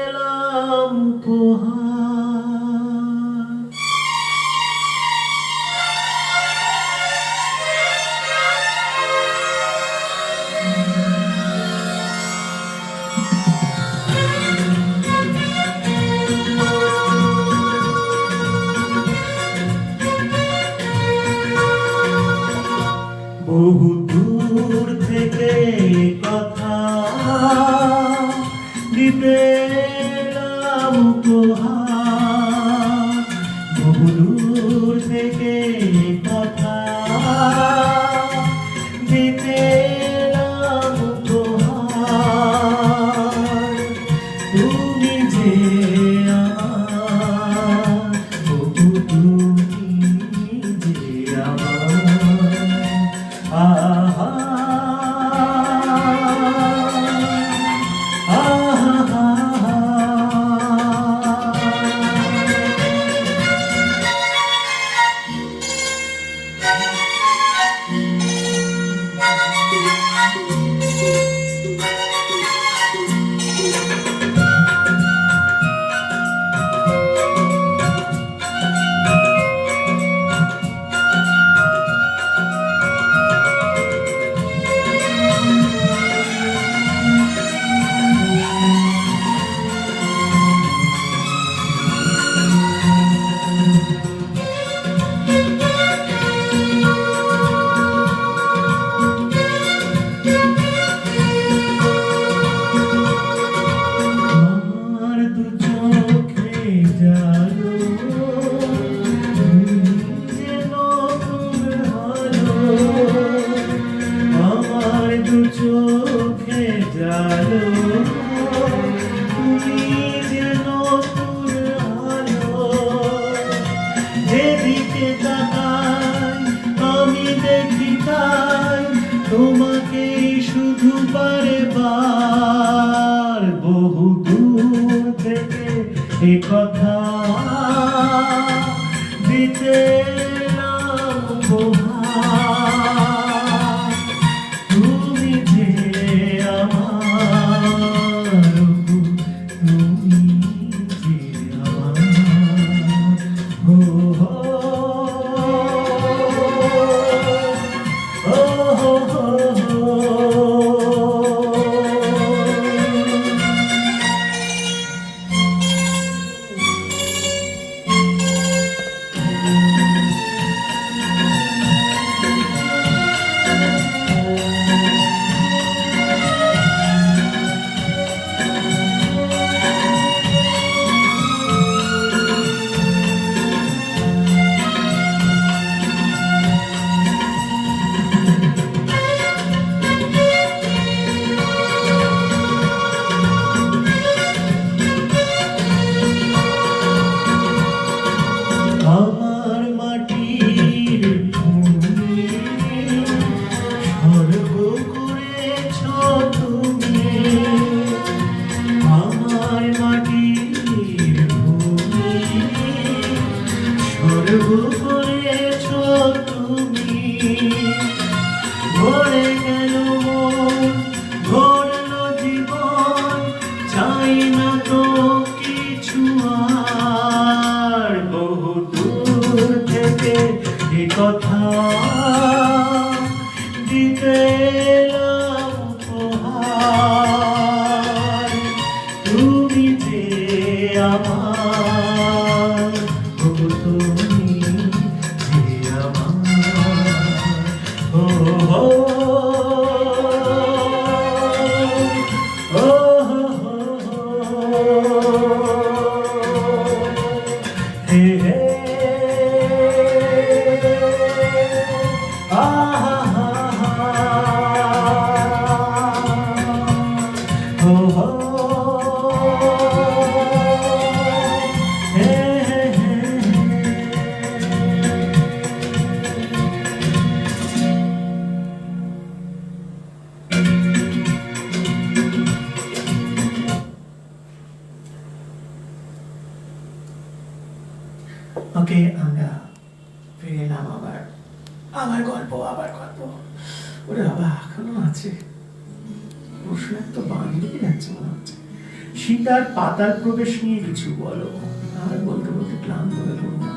এলাম উপহার। বহু দূর থেকে কথা দিতে এলাম উপহার। বহু দূর থেকে কথা দিতে এলাম উপহার। তুমি যে আমার, বহু তুমি যে আমার। আহা আহা চোখে জালো, তুমি যেন নতুন আলো। যেদিকে তাকাই আমি দেখি তাই তোমাকে শুধু বারে বার। বহু দূর থেকে এ কথা দিতে এলাম উপহার। তুমি যে আমার, তুমি যে আমার। ও ও কথা দিতে এলাম উপহার, তুমি যে আমার, ওগো তুমি যে আমার। ও হো ও হো হে হে ওকে, আমরা ফিরে এলাম আবার গল্প। ওরে বাবা, এখনো আছে প্রশ্ন, তো বাঁধিয়ে যাচ্ছে মনে হচ্ছে। সীতার পাতাল প্রবেশ নিয়ে কিছু বলো। আর বলতে বলতে ক্লান্ত হয়ে পড়লাম।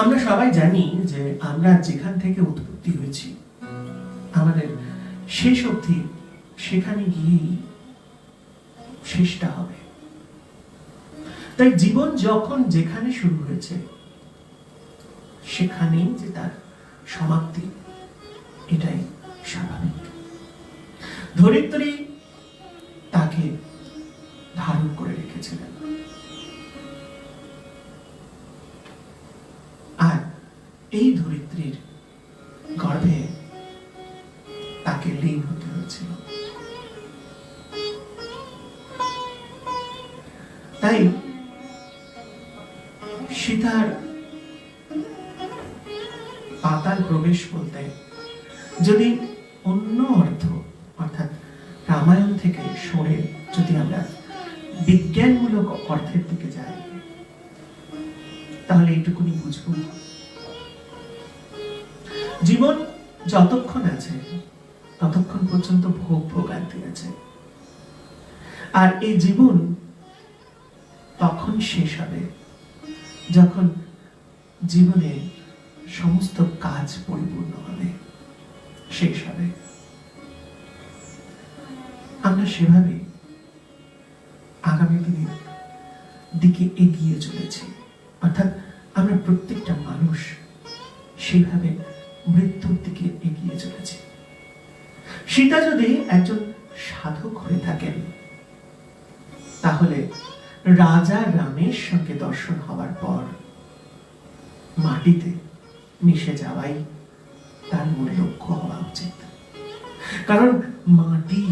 আমরা সবাই জানি যে আমরা যেখান থেকে উৎপত্তি হয়েছি, আমাদের শেষ অবধি সেখানে গিয়েই শেষটা হবে। তাই জীবন যখন যেখানে শুরু হয়েছে সেখানেই যে তার সমাপ্তি, এটাই স্বাভাবিক। ধরিত্রী তাকে ধারণ করে রেখেছিলেন, আর এই ধরিত্রীর গর্ভে তাকে লীন হতে হয়েছিল। তাই সীতার পাতাল প্রবেশ বলতে যদি অন্য অর্থ, অর্থাৎ রামায়ণ থেকে সরে যদি আমরা বিজ্ঞানমূলক অর্থের দিকে যাই, তাহলে এইটুকুনি বুঝব, জীবন যতক্ষণ আছে ততক্ষণ পর্যন্ত ভোগ ভোগান্তি আছে, আর এই জীবন তখন শেষ হবে যখন জীবনে সমস্ত কাজ পরিপূর্ণ হবে, শেষ হবে। আমরা সেভাবে আগামী দিনের দিকে এগিয়ে চলেছি, অর্থাৎ আমরা প্রত্যেকটা মানুষ সেইভাবে মৃত্যুর দিকে এগিয়ে চলেছি। সীতা যদি একজন সাধক হয়ে থাকেন, তাহলে রাজা রামের সঙ্গে দর্শন হওয়ার পর মাটিতে মিশে যাওয়াই তার মূল লক্ষ্য হওয়া উচিত। কারণ মাটি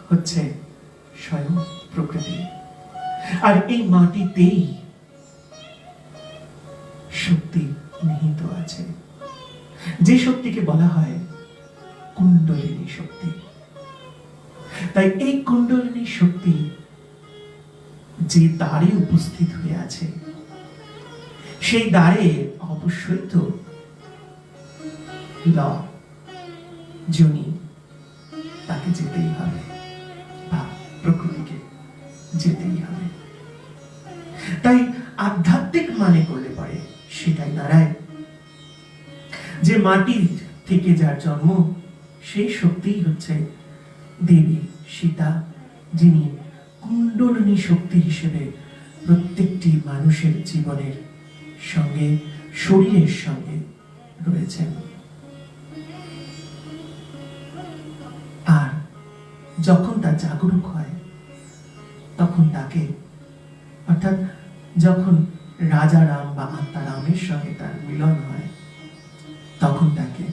হচ্ছে স্বয়ং প্রকৃতি, আর এই মাটিতেই শক্তি নিহিত আছে, যে শক্তিকে বলা হয় কুণ্ডলিনী শক্তি। তাই এই কুণ্ডলিনী শক্তি যে দ্বারে উপস্থিত হয়ে আছে, সেই দ্বারে অবশ্যই তো ল জনি তাকে যেতেই হবে, বা প্রকৃতিকে যেতেই হবে। তাই আধ্যাত্মিক মানে করলে পরে সেটাই দাঁড়ায় যে মাটির থেকে যার জন্ম, সেই শক্তিই হচ্ছে দেবী সীতা, যিনি কুণ্ডলিনী শক্তি হিসেবে প্রত্যেকটি মানুষের জীবনের সঙ্গে, শরীরের সঙ্গে রয়েছেন। আর যখন তা জাগরুক হয়, তখন তাকে, অর্থাৎ যখন রাজা রাম বা আত্মা রামের সঙ্গে তার মিলন হয়, তখন তাকে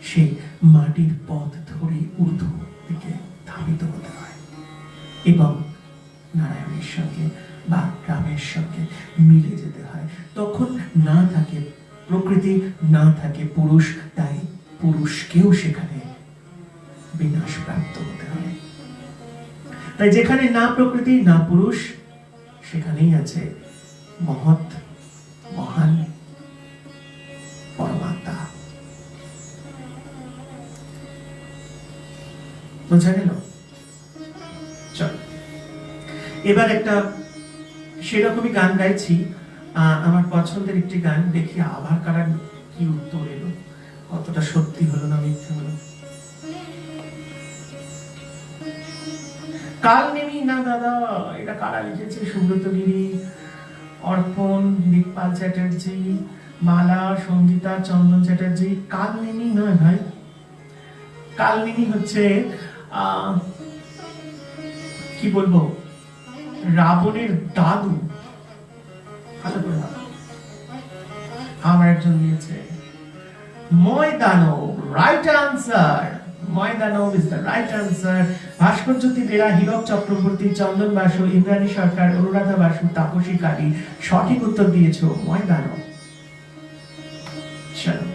সেই মাটির পথ ধরে ঊর্ধ্ব দিকে ধাবিত হতে হয় এবং নারায়ণের সঙ্গে বা রামের সঙ্গে মিলে যেতে হয়। তখন না থাকে প্রকৃতি, না থাকে পুরুষ, তাই পুরুষকেও সেখানে বিনাশ প্রাপ্ত হতে হয়। তাই যেখানে না প্রকৃতি না পুরুষ, সেখানেই আছে মহৎ মহান পরমাত্মা বোঝা গেল? চল এবার একটা সেরকমই গান গাইছি, আমার পছন্দের একটি গান, দেখি আবার কারা কি উত্তর এলো, কতটা সত্যি হলো না মিথ্যে হলো। কাল নেমি না দাদা, এটা কারা লিখেছে? সুব্রত গিরি, অর্পণ, দিকপাল চ্যাটার্জি, মালা, সঙ্গীতা, চন্দন চ্যাটার্জি। কাল নেমি নয় ভাই, কাল নেমি হচ্ছে কি বলবো, রাবণের দাদু। ভালো করে আমার একজন দিয়েছে Maydanav, right answer. Maydanav is the right answer. Bhaskarjyoti Bera, Hirak Chakraborty, Chandan Basu, Indrani Sarkar, Anuradha Basu, Tapasi Kali সঠিক উত্তর দিয়েছো ময়দানব। চলো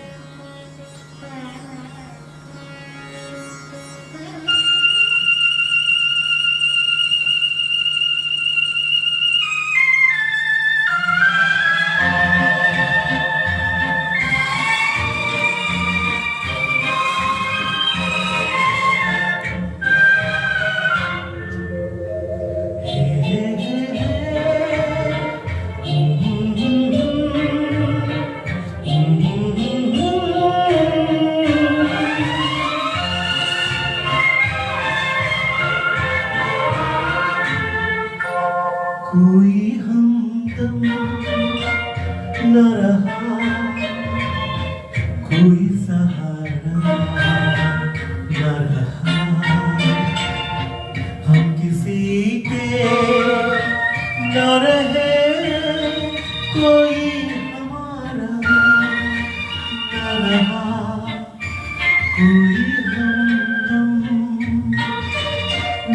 कोई हमदम न रहा, कोई सहारा न रहा, हम किसी के न रहे, कोई हमारा न रहा, कोई हमदम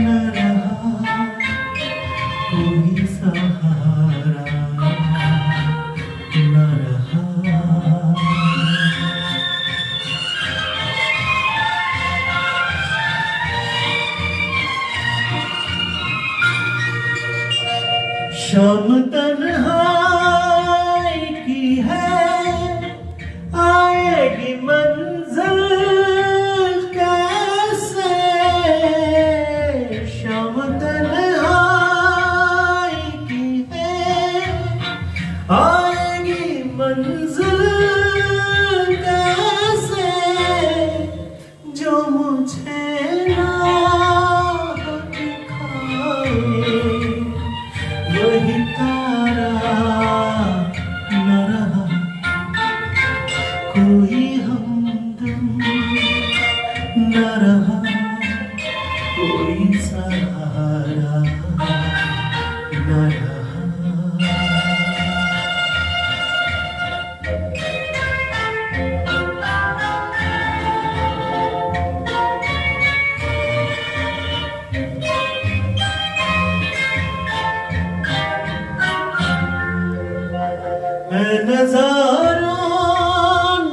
न रहा, कोई सहारा न रहा। शाम तन्हाई की है, आएगी मंजिल कैसे, शाम तन्हाई की है, आएगी मंजिल कैसे, जो मुझे राह दिखाए, वही तारा न रहा, कोई हमदम न रहा, कोई सहारा न रहा। मैं नजारों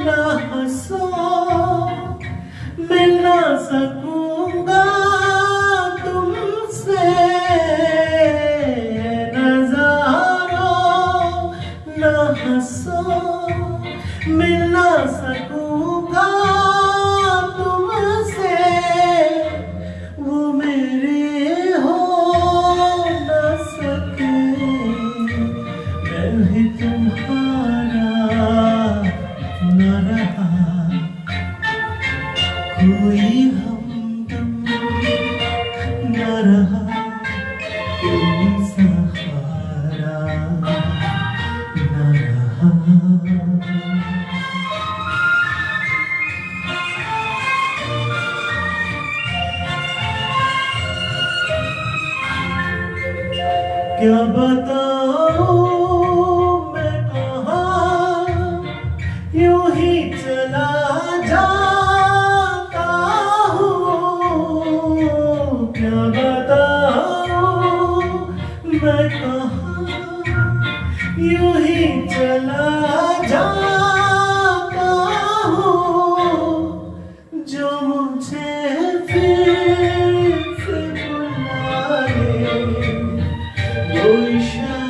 न हंसूं, मिल ना सकूंगा तुमसे, नजारों न हंसूं, मिल ना सकूंगा तुमसे, वो मेरे हो न सके, मैं भी तुम्हारा न रहा, कोई हमदम न रहा, कोई सहारा न रहा। क्या बताऊं मैं कहाँ, यूं ही चला जाता हूँ, क्या बताऊं मैं कहाँ, यूं ही चला जाता हूँ, जो मुझे फिर से बुलाए, वो इशारा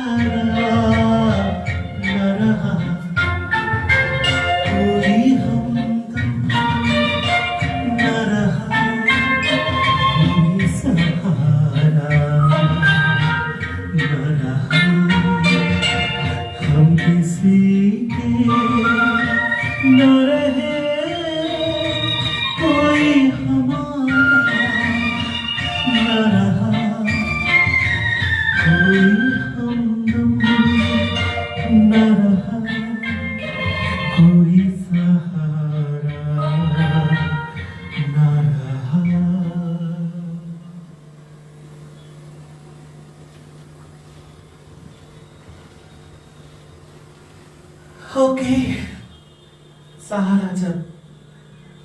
सहारा जब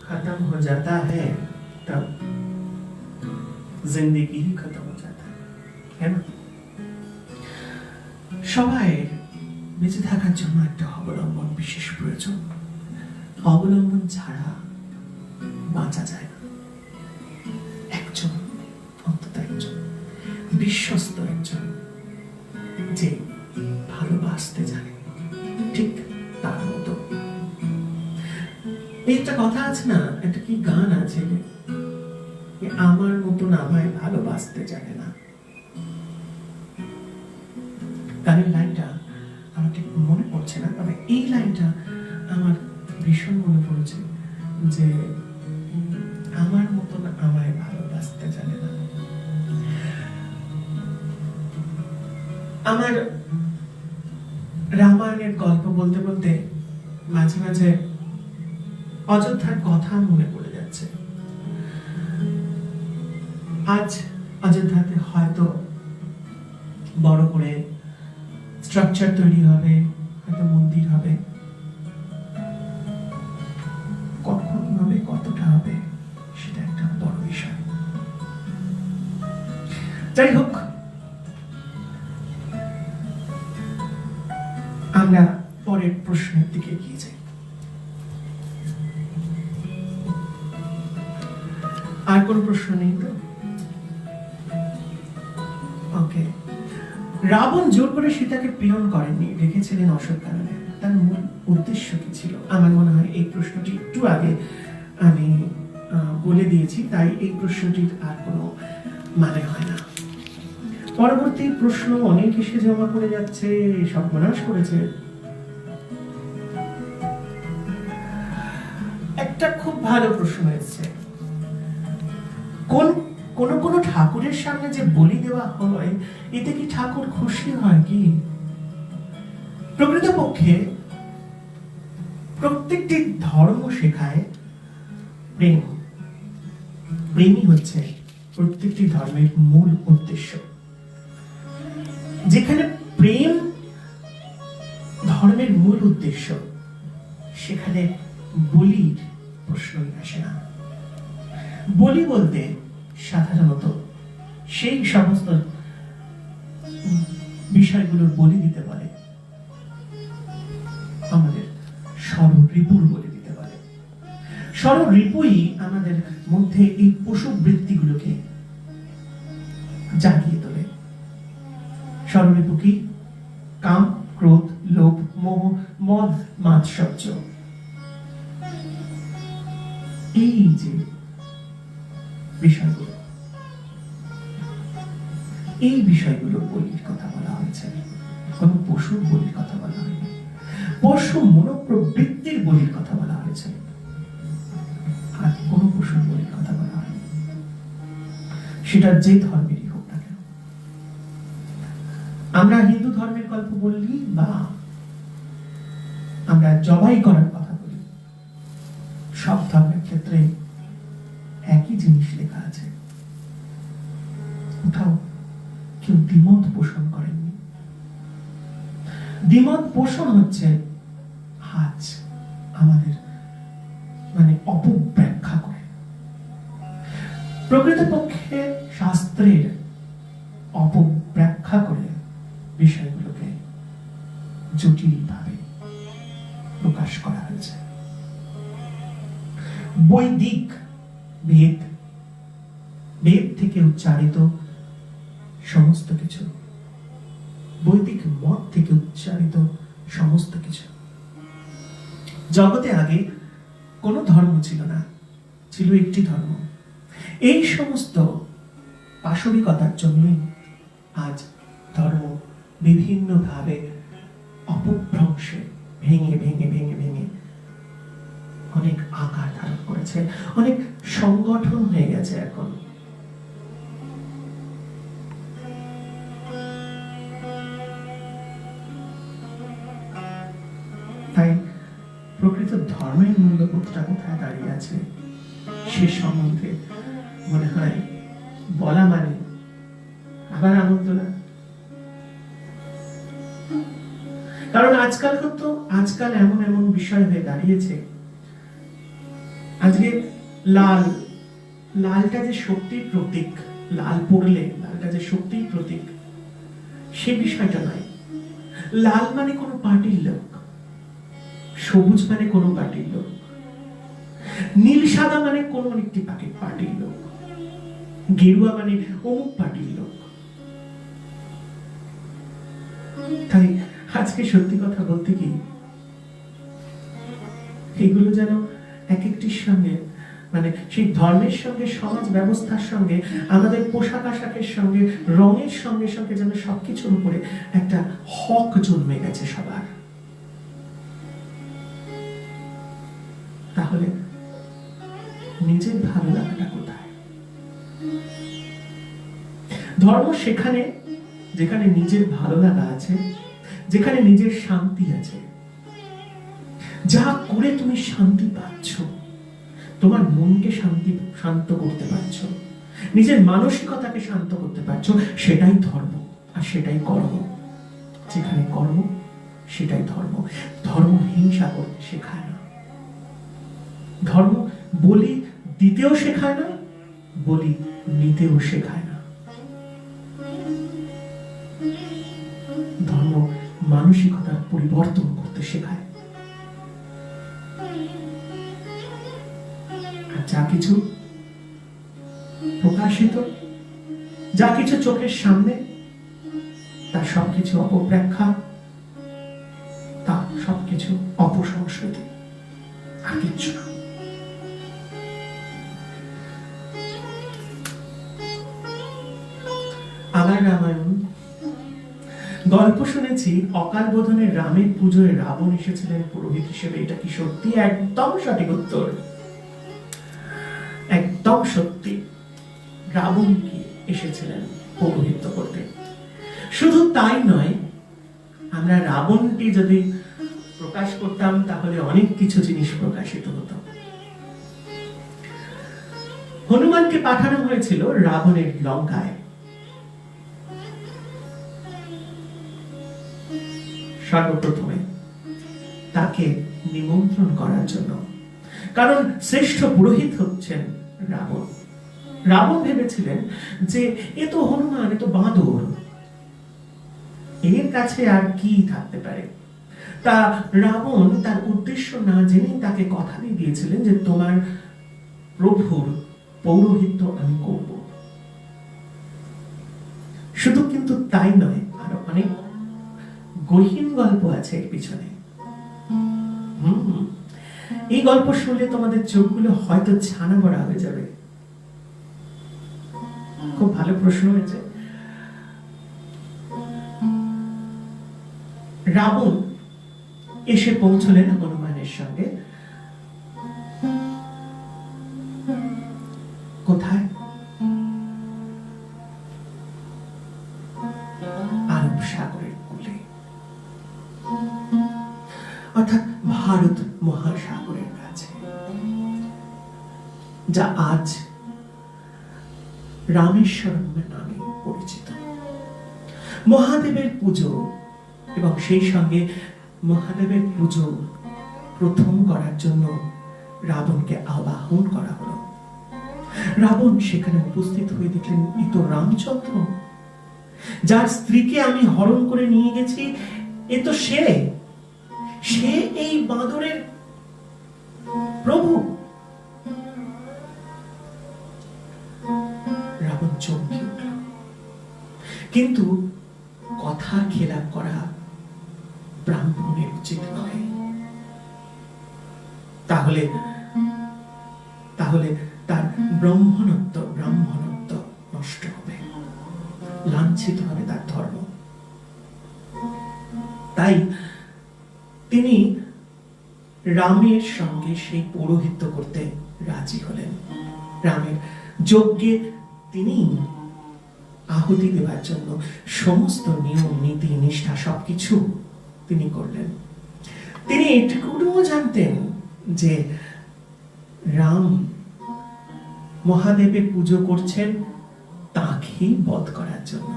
खत्म हो जाता है तब जिंदगी ही खत्म हो जाता है ना? সবাই বেঁচে থাকার জন্য একটা অবলম্বন বিশেষ প্রয়োজন। অবলম্বন ছাড়া বাঁচা যায় না। একজন, অন্তত একজন বিশ্বস্ত একজন যে ভালোবাসতে জানে, ঠিক তার মতো। একটা কথা আছে না, একটা কি গান আছে, আমার মতন আমায় ভালোবাসতে জানে না। গানের লাইনটা আমার ঠিক মনে পড়ছে না, তবে এই লাইনটা আমার ভীষণ মনে পড়েছে যে আমার মতন আমায় ভালোবাসতে জানে না। আমার রামায়ণের গল্প বলতে বলতে মাঝে মাঝে অযোধ্যার কথা মনে পড়ে যাচ্ছে। আজ অযোধ্যাতে হয়তো বড় করে স্ট্রাকচার তৈরি হবে, হয়তো মন্দির হবে, কখন হবে, কতটা হবে, সেটা একটা বড় বিষয়। যাই হোক, আমরা পরের প্রশ্নের দিকে এগিয়ে যাই। আর কোন প্রশ্ন নেই তো? ওকে। রাবণ জোর করে সীতাকে প্রেরণ করেননি, রেখেছিলেন অশোক কারণে। তার মূল উদ্দেশ্য কি ছিল? আমার মনে হয় এই প্রশ্নটি একটু আগে আমি বলে দিয়েছি, তাই এই প্রশ্নটির আর কোনো মানে হয় না। পরবর্তী প্রশ্ন অনেক এসে জমা করে যাচ্ছে, সর্বনাশ করেছে। একটা খুব ভালো প্রশ্ন এসেছে, কোন ঠাকুরের সামনে যে বলি দেওয়া হয়, এতে কি ঠাকুর খুশি হয় কি? প্রকৃতপক্ষে প্রত্যেকটি ধর্ম শেখায় প্রেম। প্রেমই হচ্ছে প্রত্যেকটি ধর্মের মূল উদ্দেশ্য। যেখানে প্রেম ধর্মের মূল উদ্দেশ্য, সেখানে বলির প্রশ্নই আসে না। বলি বলতে সাধারণত সেই সমস্ত বিষয়গুলোর বলি দিতে পারে, আমাদের ষড়রিপুর বলি দিতে পারে। ষড়রিপুই আমাদের মধ্যে এই পশু বৃত্তিগুলোকে জাগিয়ে তোলে। ষড়রিপু কি? কাম, ক্রোধ, লোভ, মোহ, মদ, মাৎসর্য। এই যে বিষয়গুলো, এই বিষয়গুলোর বলির কথা বলা হয়েছে, কোন পশুর বলির কথা বলা হয়নি। পশু মনোপ্রবৃত্তির বলির কথা বলা হয়েছে, আর কোন পশুর বলির কথা বলা হয়নি। সেটা যে ধর্মেরই হোক না কেন। আমরা হিন্দু ধর্মের গল্প বললি বা আমরা জবাই করার কথা বলি, সব ধর্মের ক্ষেত্রে একই জিনিস লেখা আছে। কোথাও কেউ দ্বিমত পোষণ করেননি। দ্বিমত পোষণ হচ্ছে আজ আমাদের অপব্যাখ্যা করে। প্রকৃতপক্ষে শাস্ত্রের অপব্যাখ্যা করে বিষয়গুলোকে জটিল ভাবে প্রকাশ করা হয়েছে। বৈদিক বেদ, বেদ থেকে উচ্চারিত সমস্ত কিছু, বৈদিক মত থেকে উচ্চারিত সমস্ত কিছু। জগতে আগে কোনো ধর্ম ছিল না, ছিল একটি ধর্ম। এই সমস্ত পাশবিকতার জন্যই আজ ধর্ম বিভিন্ন ভাবে অপভ্রংশে ভেঙে ভেঙে ভেঙে ভেঙে অনেক আকার ধারণ করেছে, অনেক সংগঠন হয়ে গেছে এখন। তাই প্রকৃত ধর্মের মূল্যবোধটা কোথায় দাঁড়িয়ে আছে সে সম্বন্ধে মনে হয় বলা মানে আবার আনন্দ না। কারণ আজকাল এমন এমন বিষয় হয়ে দাঁড়িয়েছে আজকে লাল, লালটা যে শক্তির প্রতীক, লাল পড়লে লালটা যে শক্তির প্রতীক, সে বিষয়টা নয়। লাল মানে কোনো পার্টির লোক, সবুজ মানে কোনো পার্টির লোক, নীল সাদা মানে কোন একটি পার্টির লোক, গেরুয়া মানে অমুক পার্টির লোক। তাই আজকে সত্যি কথা বলতে কি, এগুলো যেন এক একটির সঙ্গে, মানে সেই ধর্মের সঙ্গে, সমাজ ব্যবস্থার সঙ্গে, আমাদের পোশাক আশাকের সঙ্গে, রঙের সঙ্গে সঙ্গে যেন সবকিছুর উপরে একটা হক জন্মে গেছে সবার। তাহলে নিজের ভালো লাগাটা কোথায়? ধর্ম সেখানে যেখানে নিজের ভালো লাগা আছে, যেখানে নিজের শান্তি আছে, যা করে তুমি শান্তি পাচ্ছ, তোমার মনকে শান্ত করতে পারছো, নিজের মানসিকতাকে শান্ত করতে পারছো, সেটাই ধর্ম আর সেটাই কর্ম। যেখানে কর্ম সেটাই ধর্ম। ধর্ম হিংসা করতে শেখায় না, ধর্ম বলি দিতেও শেখায় না, বলি নিতেও শেখায় না। ধর্ম মানসিকতার পরিবর্তন করতে শেখায়। যা কিছু প্রকাশিত, যা কিছু চোখের সামনে, তার সবকিছু অপব্যাখ্যা, তা সবকিছু অপসংস্কৃতি, আর কিচ্ছু না। আবার রামায়ণ গল্প শুনেছি, অকাল বোধনের রামের পুজোয় রাবণ এসেছিলেন পুরোহিত হিসেবে। এটা কি সত্যি? একদম সঠিক উত্তর, একদম সত্যি। রাবণ কি এসেছিলেন পৌরোহিত্য করতে। শুধু তাই নয়, আমরা রাবণটি যদি প্রকাশ করতাম তাহলে অনেক কিছু জিনিস প্রকাশিত হতো। হনুমানকে পাঠানো হয়েছিল রাবণের লঙ্কায়। সর্বপ্রথমে তাকে নিমন্ত্রণ করার জন্য, কারণ শ্রেষ্ঠ পুরোহিত হচ্ছেন রাবণ। রাবণ ভেবেছিলেন যে এ তো হনুমান, এ তো বাঁদর, এর কাছে আর কি থাকতে পারে। তা রাবণ তার উদ্দেশ্য না জেনে তাকে কথা দিয়ে দিয়েছিলেন যে তোমার প্রভুর পৌরোহিত্য আমি করব। শুধু কিন্তু তাই নয়, আরো অনেক গহীন গল্প আছে এর পিছনে। এই গল্প শুনলে তোমাদের চোখগুলো হয়তো ছানা বড়া হয়ে যাবে। খুব ভালো প্রশ্ন হয়েছে। রাবণ এসে পৌঁছলেন হনুমানের সঙ্গে। কোথায়? আরব সাগরের কূলে, অর্থাৎ ভারত মহাসাগরের কাছে, যা আজ রামেশ্বরম নামে পরিচিত। মহাদেবের পুজো, এবং সেই সঙ্গে মহাদেবের পুজো প্রথম করার জন্য রাবণকে আবাহন করা হলো। রাবণ সেখানে উপস্থিত হয়ে দেখলেন, এ তো রামচন্দ্র, যার স্ত্রীকে আমি হরণ করে নিয়ে গেছি, এ তো সে এই বাঁদরের প্রভু। রাবণ চমকে উঠল, কিন্তু কথা খেলাপ করা ব্রাহ্মণের উচিত নয়। তাহলে তার ব্রাহ্মণত্ব নষ্ট হবে, লাঞ্ছিত হবে তার ধর্ম। তাই তিনি রামের সঙ্গে সেই পৌরোহিত্য করতে রাজি হলেন। রামের যজ্ঞে তিনি আহুতি দেওয়ার জন্য সমস্ত নিয়ম নীতি নিষ্ঠা সবকিছু তিনি করলেন। তিনি এটুকুও জানতেন যে রাম মহাদেবের পুজো করছেন তাকে বধ করার জন্য।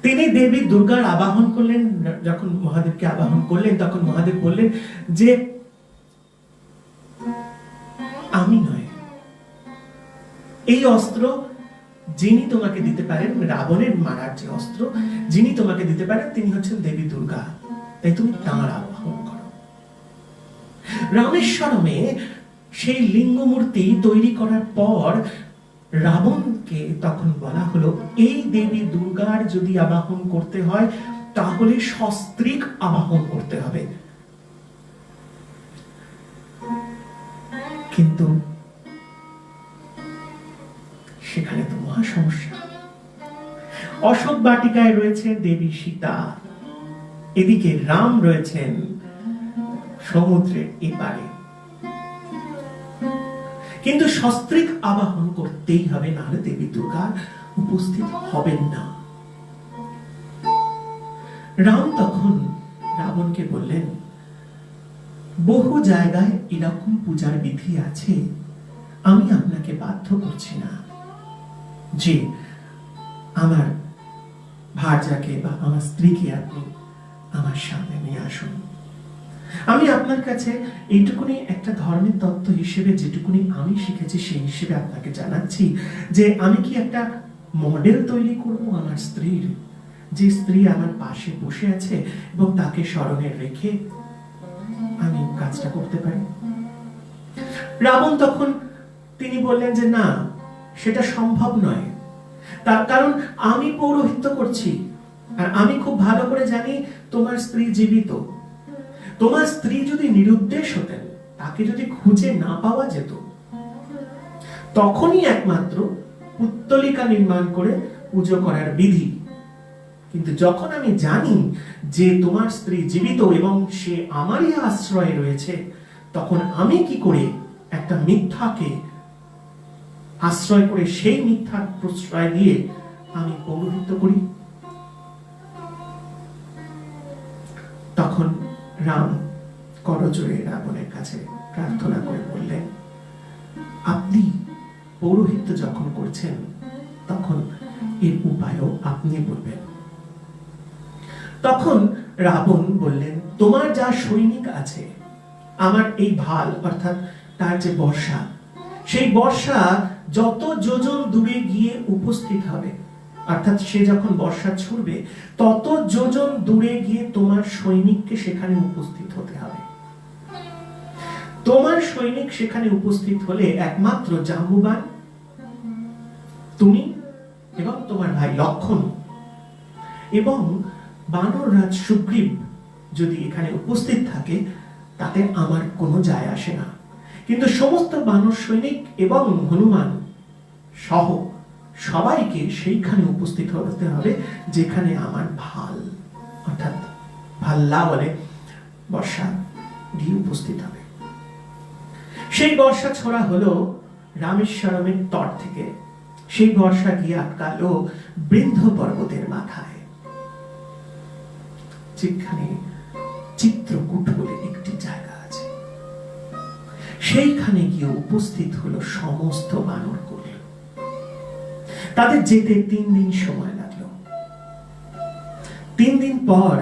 তিনি দেবী দুর্গার আবাহন করলেন। যখন মহাদেবকে আবাহন করলেন, তখন মহাদেব বললেন যে এই অস্ত্র যিনি তোমাকে দিতে পারেন, রাবণের মারার যে অস্ত্র যিনি তোমাকে দিতে পারেন তিনি হচ্ছেন দেবী দুর্গা, তাই তুমি তাঁর আবাহন করো। রামেশ্বরমে সেই লিঙ্গ মূর্তি তৈরি করার পর রাবণকে তখন বলা হলো, এই দেবী দুর্গার যদি আবাহন করতে হয় তাহলে সস্ত্রীক আবাহন করতে হবে। কিন্তু সেখানে তো মহা সমস্যা। অশোক বাটিকায় রয়েছে দেবী সীতা, এদিকে রাম রয়েছেন সমুদ্রের এপারে। কিন্তু সস্ত্রীক আবাহন করতেই হবে, নাহলে দেবী দুর্গা উপস্থিত হবেন না। রাম তখন রাবণকে বললেন, বহু জায়গায় এরকম পূজার বিধি আছে, আমি আপনাকে বাধ্য করছি না যে আমার ভার্যাকে বা আমার স্ত্রীকে আপনি আমার সামনে নিয়ে আসুন। আমি আপনার কাছে এইটুকুনি একটা ধর্মের তত্ত্ব হিসেবে যেটুকুনি আমি শিখেছি সেই হিসেবে আপনাকে জানাচ্ছি যে আমি কি একটা মডেল তৈরি করব আমার স্ত্রীর, যে স্ত্রী আমার পাশে বসে আছে এবং তাকে স্মরণে রেখে আমি কাজটা করতে পারি। রাবণ তখন তিনি বললেন যে না, সেটা সম্ভব নয়, তার কারণ আমি পৌরোহিত্য করছি আর আমি খুব ভালো করে জানি তোমার স্ত্রী জীবিত। তোমার স্ত্রী যদি নিরুদ্দেশ হতেন, তাকে যদি খুঁজে না পাওয়া যেত, তখনই একমাত্র পুত্তলিকা নির্মাণ করে পুজো করার বিধি। কিন্তু যখন আমি জানি যে তোমার স্ত্রী জীবিত এবং সে আমারই আশ্রয়ে রয়েছে, তখন আমি কি করে একটা মিথ্যাকে আশ্রয় করে সেই মিথ্যার প্রশ্রয় দিয়ে আমি পৌরোহিত্য করি? তখন রাম করজোড়ে রাবণের কাছে প্রার্থনা করে বললেন, আপনি পৌরোহিত্য যখন করছেন তখন এর উপায়ও আপনি বলবেন। তখন রাবণ বললেন, তোমার যা সৈনিক আছে, আমার এই ভাল অর্থাৎ তার যে বর্ষা, সেই বর্ষা যত যোজন দূরে গিয়ে উপস্থিত হবে, অর্থাৎ সে যখন বর্ষা ছুড়বে তত যোজন দূরে গিয়ে তোমার সৈনিককে সেখানে উপস্থিত হতে হবে। তোমার সৈনিক সেখানে উপস্থিত হলে একমাত্র জাম্বুবান, তুমি এবং তোমার ভাই লক্ষণ এবং বানররাজ সুগ্রীব যদি এখানে উপস্থিত থাকে তাতে আমার কোনো যায় আসে না, কিন্তু সমস্ত বানর সৈনিক এবং হনুমান সহ সবাইকে সেইখানে উপস্থিত হতে হবে যেখানে আমার ভাল অর্থাৎ ভাল্লা বলে বর্ষা গিয়ে উপস্থিত হবে। সেই বর্ষা ছোড়া হলো রামেশ্বরমের তট থেকে। সেই বর্ষা গিয়ে আটকালো বৃন্ধ পর্বতের মাথায়, যেখানে চিত্রকূট বলে একটি জায়গা আছে। সেইখানে গিয়ে উপস্থিত হলো সমস্ত বানরকুল। তাদের যেতে 3 দিন সময় লাগলো। 3 দিন পর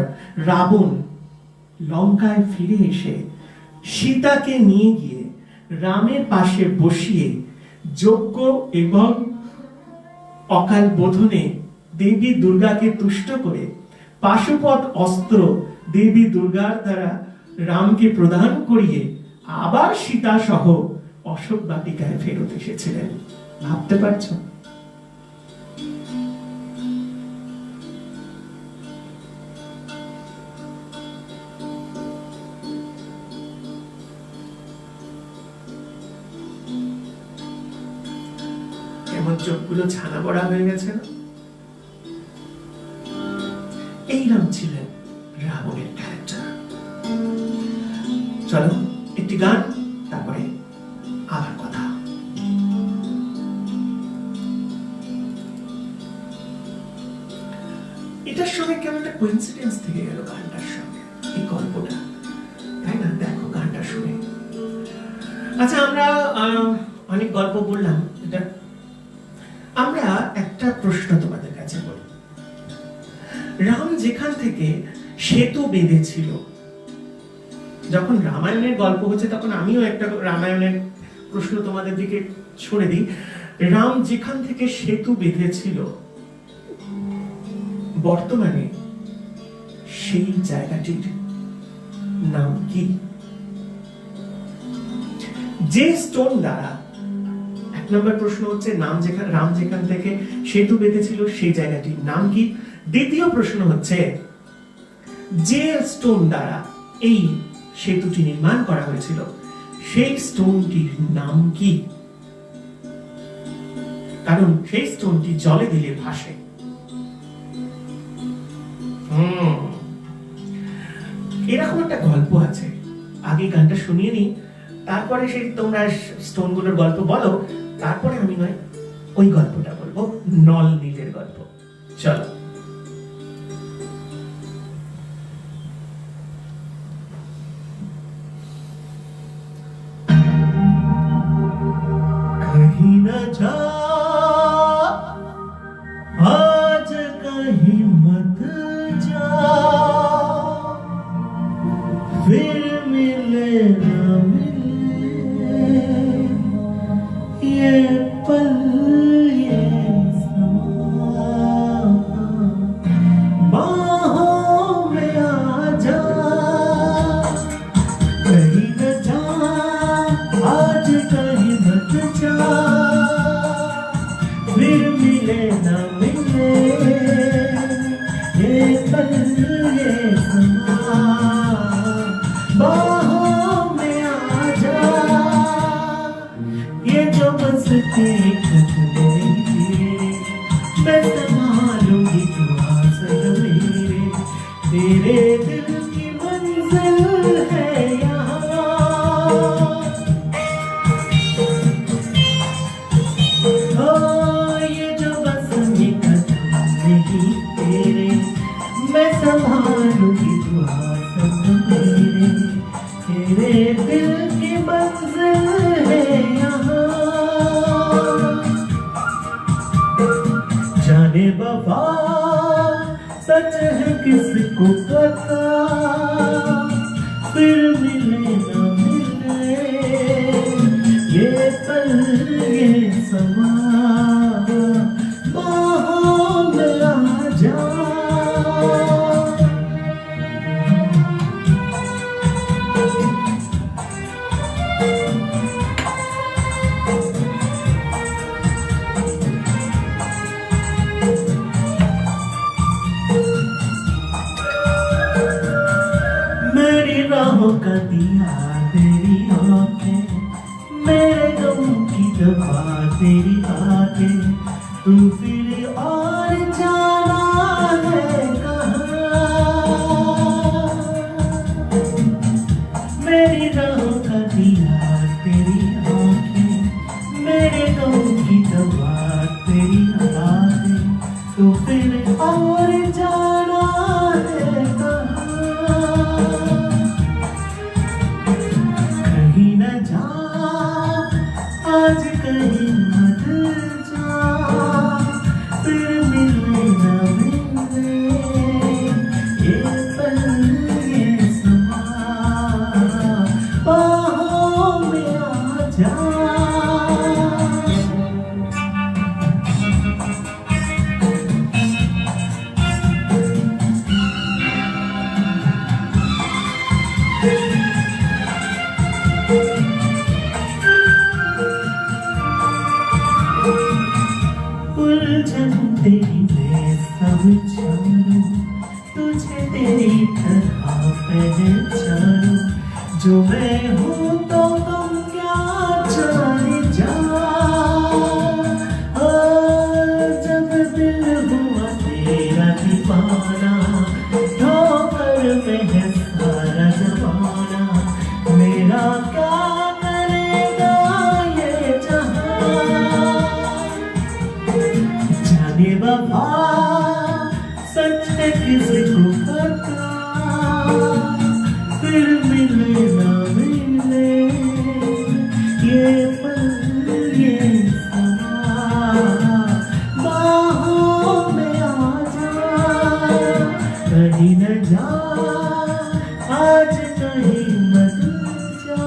রাবণ লঙ্কায় ফিরে এসে সীতাকে নিয়ে গিয়ে রামের পাশে বসিয়ে যজ্ঞ এবং অকাল বোধনে দেবী দুর্গাকে তুষ্ট করে পাশুপত অস্ত্র দেবী দুর্গার দ্বারা রামকে প্রদান করিয়ে আবার সীতা সহ অশোক বাটিকায় ফেরত এসেছিলেন। ভাবতে পারছো? কেমন চোখগুলো ছানা বড়া হয়ে গেছে না? এইরকম ছিলেন রাবণের ক্যারেক্টার। চলো একটি গান, তারপরে আবার কথা। এটার সঙ্গে কেমন একটা কোইন্সিডেন্স থেকে গেল গানটার সঙ্গে, এই গল্পটা, তাই না? দেখো গানটা শুনে। আচ্ছা, আমরা অনেক গল্প বললাম, এটা আমরা একটা প্রশ্ন তোমাদের কাছে বলি। রাম যেখান থেকে সেতু বেঁধেছিল, যখন রামায়ণের গল্প হচ্ছে তখন আমিও একটা রামায়ণের প্রশ্ন তোমাদের দিকে ছড়ে দিই। রাম যেখান থেকে সেতু বেঁধেছিল বর্তমানে সেই জায়গাটির নাম কি? যে স্টোন দ্বারা, এক নম্বর প্রশ্ন হচ্ছে রাম যেখান থেকে সেতু বেঁধেছিল সেই জায়গাটির নাম কি? দ্বিতীয় প্রশ্ন হচ্ছে যে স্টোন দ্বারা এই সেতুটি নির্মাণ করা হয়েছিল সেই স্টোনটির নাম কি? কারণ সেই স্টোনটি জলে দিলে ভাসে। এরকম একটা গল্প আছে, আগে গানটা শুনিয়ে নি, তারপরে সেই তোমরা স্টোনগুলোর গল্প বলো, তারপরে আমি নয় ওই গল্পটা বলবো, নল নীলের গল্প। চলো। कहीं न जा आज कहीं मत जा, फिर मिले न मिले ये पल ये समा, बाहों में आ जा, कहीं न जा आज कहीं मत जा, फिर मिले न मिले ये पल ये समा, बाहों में आ जा, ये जो बसती खत मेरी, मैं संभालूंगी तू आंचल मेरे, तेरे दिल की मंजिल है यहाँ। ये जो बसती खत मेरी तेरे, मैं संभालूंगी तू आंचल मेरे, तेरे दिल की मंजिल है यहाँ। जाने बाबा सच है किसको पता, फिर मिले न मिले ये पल ये समा, बाहों में आ जा। मेरी राहों का दिया तेरी आंखें, मेरे गम की दवा तेरी बातें, तू फिर और जाना है कहाँ? मेरी राहों का दिया तेरी आंखें, मेरे गम की दवा तेरी बातें, तू फिर और जाना है कहाँ? कहीं न जा आज कहीं मत जा, फिर मिले न मिले ये पल ये समा, बाहों में आ जा। उलझन तेरी मैं सब जानूं, तुझे तेरी तरह पहचानूं, जो मैं हूँ तो तुम क्या जाने जा। जब दिल हुआ तेरा दीवाना, ठोकर में है सारा जमाना, मेरा क्या करेगा ये जहां। जाने बाबा सच है किसको पता, फिर मिले न मिले ये पल ये समा, बाहों में आ जा। कहीं न जा आज कहीं मत जा,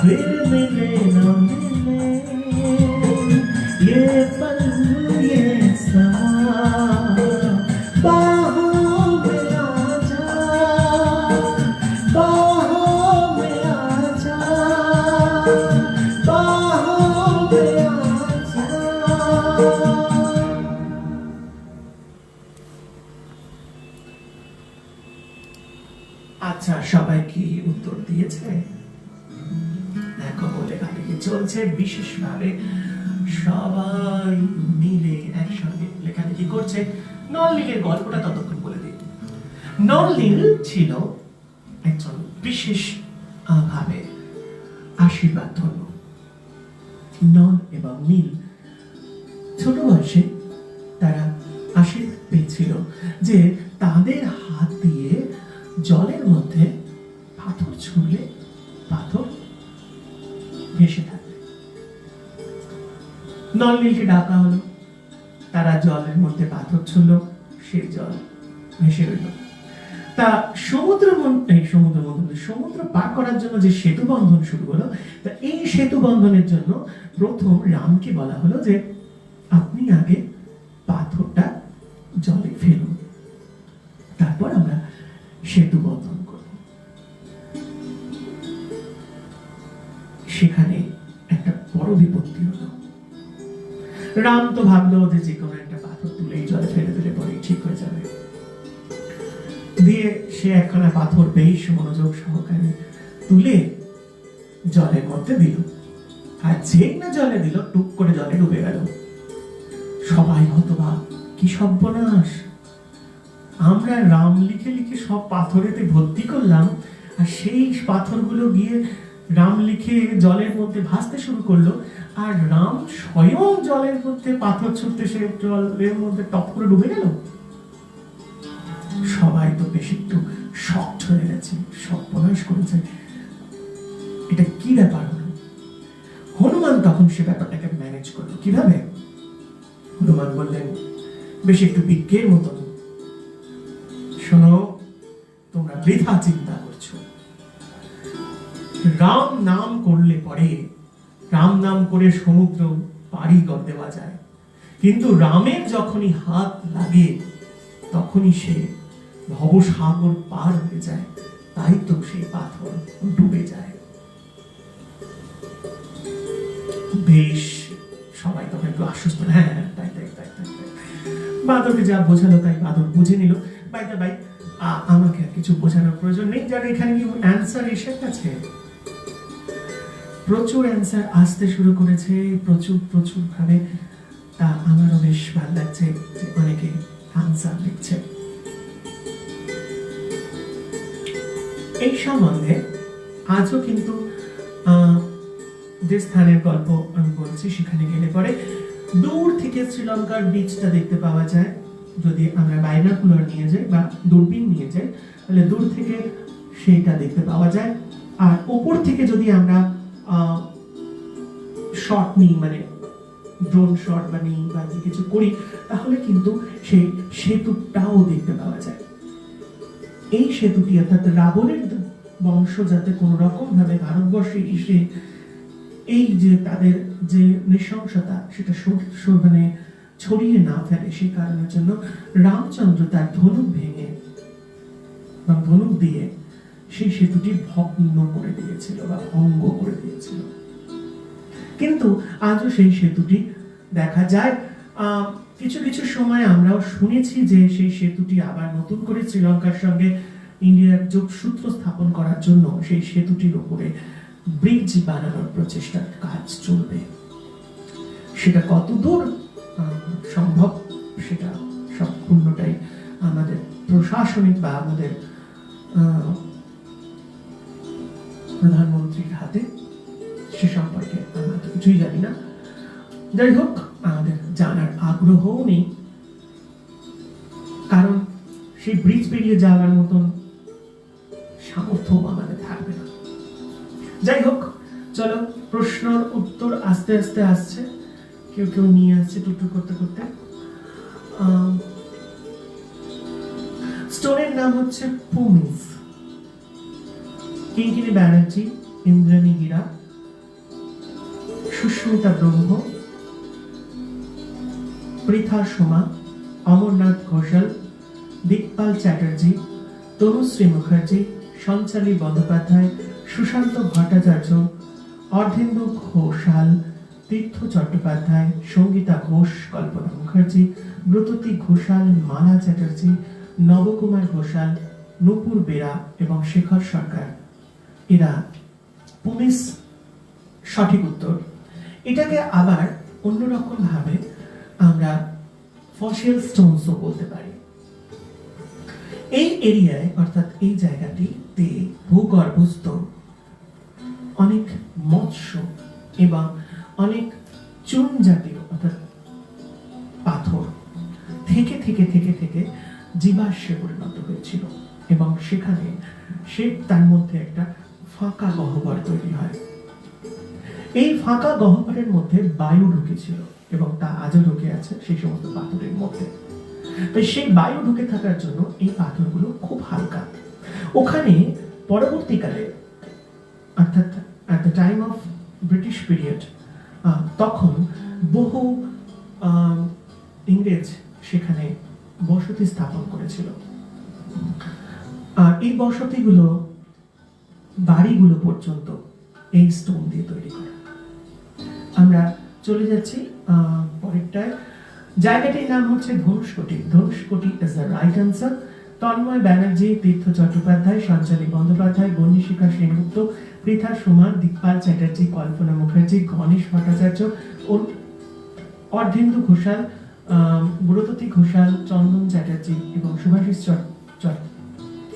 फिर मिले न मिले ये पल ये समा बाहों में आजा, बाहों में आजा, बाहों में आजा। আচ্ছা, সবাই কি উত্তর দিয়েছে? দেখো লেখালেখি চলছে, বিশেষভাবে সবাই মিলে একসঙ্গে লেখালেখি করছে। নলনীলের গল্পটা ততক্ষণ বলে দিই। নলনীল ছিল একজন বিশেষ ভাবে আশীর্বাদ ধন্য। নল এবং নীল ছোট বয়সে তারা আশীর্বাদ পেয়েছিল যে তাদের হাত দিয়ে জলের মধ্যে পাথর ছুঁড়লে পাথর ভেসে থাকবে। নল নীলকে ডাকা হলো, তারা জলের মধ্যে পাথর ছুঁড়ল, সেই জল ভেসে রইল। তা সমুদ্র পার করার জন্য যে সেতু বন্ধন শুরু হলো, তা এই সেতু বন্ধনের জন্য প্রথম রামকে বলা হলো যে আপনি আগে পাথরটা জলে ফেলুন, তারপর আমরা সেতু বন্ধন করব। সেখানে একটা বড় বিপত্তি হলো। রাম তো ভাবলো যে কোনো একটা পাথর তুলেই জলে ফেলে দিলে পরেই ঠিক হয়ে যাবে। দিয়ে সে একখানা পাথর বেশ মনোযোগ সহকারে তুলে জলের মধ্যে দিল, আর যেই না জলে দিল টুক করে জলে ডুবে গেল। সবাই হতবাক, কি সর্বনাশ! আমরা রাম লিখে লিখে সব পাথরেতে ভর্তি করলাম, আর সেই পাথরগুলো গিয়ে রাম লিখে জলের মধ্যে ভাসতে শুরু করলো, আর রাম স্বয়ং জলের মধ্যে পাথর ছুটতে সে জলের মধ্যে টপ করে ডুবে গেল। সবাই তো বেশ একটু শকড হয়ে গেছে, সর্বনাশ করেছে, এটা কি ব্যাপার হলো? হনুমান তখন সে ব্যাপারটাকে ম্যানেজ করলো। কিভাবে? হনুমান বললেন বেশ একটু বিজ্ঞের মতন, শোনো, তোমরা বৃথা চিন্তা করছো। রাম নাম করলে পরে, রাম নাম করে সমুদ্র পাড়ি করে দেওয়া যায়, কিন্তু রামের যখনই হাত লাগে তখনই সে ভবসাগর পার হয়ে যায়, তাই তো সেই পাথর ডুবে যায়। বেশ, সবাই তখন একটু আশ্বস্ত, হ্যাঁ তাই তাই তাই তাই। বাদরকে যা বোঝালো তাই বাদর বুঝে নিল। ভাই আমাকে আর কিছু বোঝানোর প্রয়োজন নেই, যারা এখানে কি অ্যান্সার এসে গেছে, প্রচুর অ্যান্সার আসতে শুরু করেছে, প্রচুর ভাবে। তা আমারও বেশ ভালো লাগছে যে অনেকে অ্যান্সার লিখছে। এই সম্বন্ধে আজও কিন্তু যে স্থানের গল্প আমি বলছি সেখানে গেলে পরে দূর থেকে শ্রীলঙ্কার বীচটা দেখতে পাওয়া যায়। যদি আমরা বাইনাকুলার নিয়ে যাই বা দূরবীন নিয়ে যাই, তাহলে দূর থেকে সেইটা দেখতে পাওয়া যায়। আর উপর থেকে যদি আমরা শট নিই, মানে ড্রোন শট বা নিই বা কিছু করি, তাহলে কিন্তু সেই সেতুটাও দেখতে পাওয়া যায়। এই সেতুটি অর্থাৎ রাবণের বংশ যাতে কোন রকম ভাবে ভারতবর্ষে এসে এই যে তাদের যে নৃশংসতা সেটা মানে ছড়িয়ে না ফেলে, সেই কারণের জন্য রামচন্দ্র তার ধনুক ভেঙে বা ধনুক দিয়ে সেই সেতুটি ভগ্ন করে দিয়েছিল বা ভঙ্গ করে দিয়েছিল। কিন্তু আজও সেই সেতুটি দেখা যায়। কিছু কিছু সময় আমরাও শুনেছি যে সেই সেতুটি আবার নতুন করে শ্রীলঙ্কার সঙ্গে ইন্ডিয়ার যোগসূত্র স্থাপন করার জন্য সেই সেতুটির উপরে ব্রিজ বানানোর প্রচেষ্টার কাজ চলবে। সেটা কতদূর সম্ভব সেটা সম্পূর্ণটাই আমাদের প্রশাসনিক বা আমাদের প্রধানমন্ত্রীর হাতে, সে সম্পর্কে আমরা তো কিছুই জানি না। যাই হোক, আমাদের জানার আগ্রহও নেই, কারণ সেই ব্রিজ পেরিয়ে যাওয়ার মতন সামর্থ্য আমাদের থাকবে না। যাই হোক, চলো, প্রশ্নের উত্তর আস্তে আস্তে আসছে, কেউ কেউ নিয়ে আসছে টুকটুক করতে করতে। স্টোরের নাম হচ্ছে পুমিজ। কিঙ্কিনী ব্যানার্জি, ইন্দ্রাণী হীরা, সুস্মিতা ব্রহ্ম, পৃথা সোমা, অমরনাথ ঘোষাল, দিকপাল চ্যাটার্জি, তনুশ্রী মুখার্জি, সঞ্চালী বন্দ্যোপাধ্যায়, সুশান্ত ভট্টাচার্য, অর্ধেন্দু ঘোষাল, তীর্থ চট্টোপাধ্যায়, সঙ্গীতা ঘোষ, কল্পনা মুখার্জি, ব্রততী ঘোষাল, মালা চ্যাটার্জি, নবকুমার ঘোষাল, নূপুর বেরা এবং শেখর সরকার। এরা পুলিশ সঠিক উত্তর। এটাকে আবার অন্যরকম ভাবে আমরা ফসিল স্টোনসও বলতে পারি। এই এরিয়ায় অর্থাৎ এই জায়গাটিতে ভূগর্ভস্থ অনেক মৎস্য এবং অনেক চুন জাতীয় অর্থাৎ পাথর থেকে থেকে থেকে থেকে জীবাশ্মে পরিণত হয়েছিল এবং সেখানে তার মধ্যে একটা ফাঁকা গহ্বর তৈরি হয়। এই ফাঁকা গহ্বরের মধ্যে বায়ু ঢুকেছিল এবং তা আজও ঢুকে আছে সেই সমস্ত পাথরের মধ্যে। তাই সেই বায়ু ঢুকে থাকার জন্য এই পাথরগুলো খুব হালকা। ওখানে পরবর্তীকালে অর্থাৎ at the time of British period তখন বহু ইংরেজ সেখানে বসতি স্থাপন করেছিল। আর এই বসতিগুলো বাড়িগুলো পর্যন্ত এই স্টোন দিয়ে তৈরি করা। আমরা চলে যাচ্ছি পরেরটায়। জায়গাটির নাম হচ্ছে Dhanushkodi. Dhanushkodi is the right answer. Tanmoy Banerjee, Tirtha Chattopadhyay, Sanchali Bandyopadhyay, Bannishikha Sengupta, Pritha Soma, Dikpal Chatterjee, Kalpana Mukherjee, Ganesh Bhattacharya, Ardhendu Ghoshal, Brototi Ghoshal, Chandan Chatterjee এবং শুভাশিস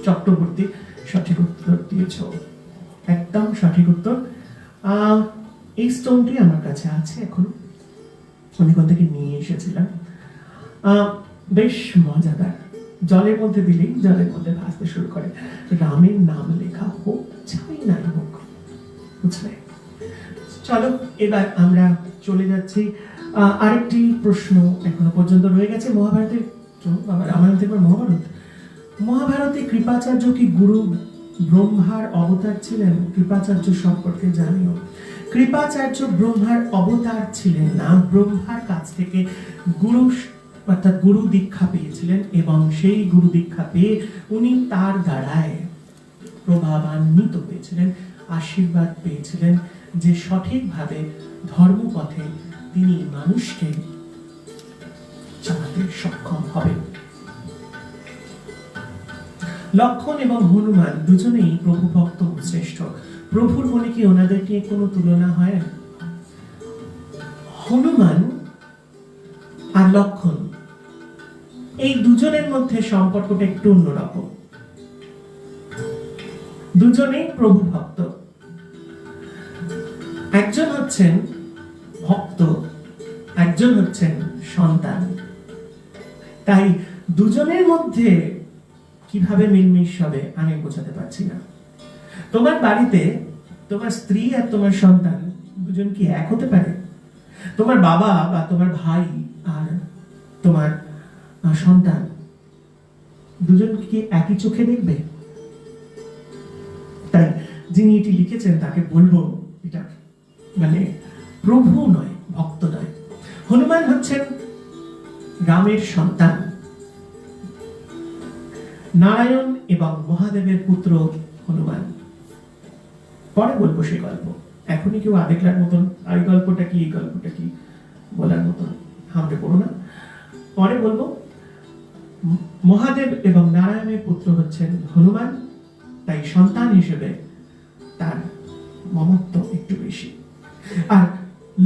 চক্রবর্তী সঠিক উত্তর দিয়েছ। একদম সঠিক উত্তর। এই স্টোনটি আমার কাছে আছে এখনো, আমি কোথা থেকে নিয়ে এসেছিলাম। বেশ মজাদার। জলের মধ্যে দিলেই জলের মধ্যে ভাসতে শুরু করে। রামের নাম লেখা হোক চাই নাই হোক, বুঝলে? চলো এবার আমরা চলে যাচ্ছি। আরেকটি প্রশ্ন এখনো পর্যন্ত রয়ে গেছে মহাভারতের। রামায়ণ থেকে মহাভারত। মহাভারতে কৃপাচার্য কি গুরু ব্রহ্মার অবতার ছিলেন? কৃপাচার্য সম্পর্কে জানিও। কৃপাচার্য ব্রহ্মার অবতার ছিলেন না, ব্রহ্মার কাছ থেকে গুরু দীক্ষা পেয়েছিলেন এবং সেই গুরু দীক্ষা পেয়ে উনি তার দ্বারায় প্রভাবান্বিত হয়েছিলেন, আশীর্বাদ পেয়েছিলেন যে সঠিকভাবে ধর্মপথে তিনি মানুষকে চালাতে সক্ষম হবেন। লক্ষণ এবং হনুমান দুজনেই প্রভু ভক্ত শ্রেষ্ঠ। প্রভুর বলে কি ওনাদের নিয়ে কোনো তুলনা হয়? হনুমান আর লক্ষণ এই দুজনের মধ্যে সম্পর্কটা একটু অন্যরকম। দুজনেই প্রভু ভক্ত। একজন হচ্ছেন ভক্ত, একজন হচ্ছেন সন্তান। তাই দুজনের মধ্যে কিভাবে মিলমিশ হবে আমি বোঝাতে পারছি না। তোমার বাড়িতে তোমার স্ত্রী আর তোমার সন্তান দুজন কি এক হতে পারে? তোমার বাবা বা তোমার ভাই আর তোমার সন্তান দুজন কি একই চোখে দেখবে? তাই যিনি এটি লিখেছেন তাকে বলবো এটা মানে প্রভু নয়, ভক্ত নয়। হনুমান হচ্ছেন রামের সন্তান, নারায়ণ এবং মহাদেবের পুত্র হনুমান। পরে বলবো সেই গল্প, এখনই কেউ আবেগলার মতন আর এই গল্পটা কি এই গল্পটা কি বলার মতন হামড়ে পড়ো না। পরে বলবো। মহাদেব এবং নারায়ণের পুত্র হচ্ছেন হনুমান, তাই সন্তান হিসেবে তার মমত্ব একটু বেশি। আর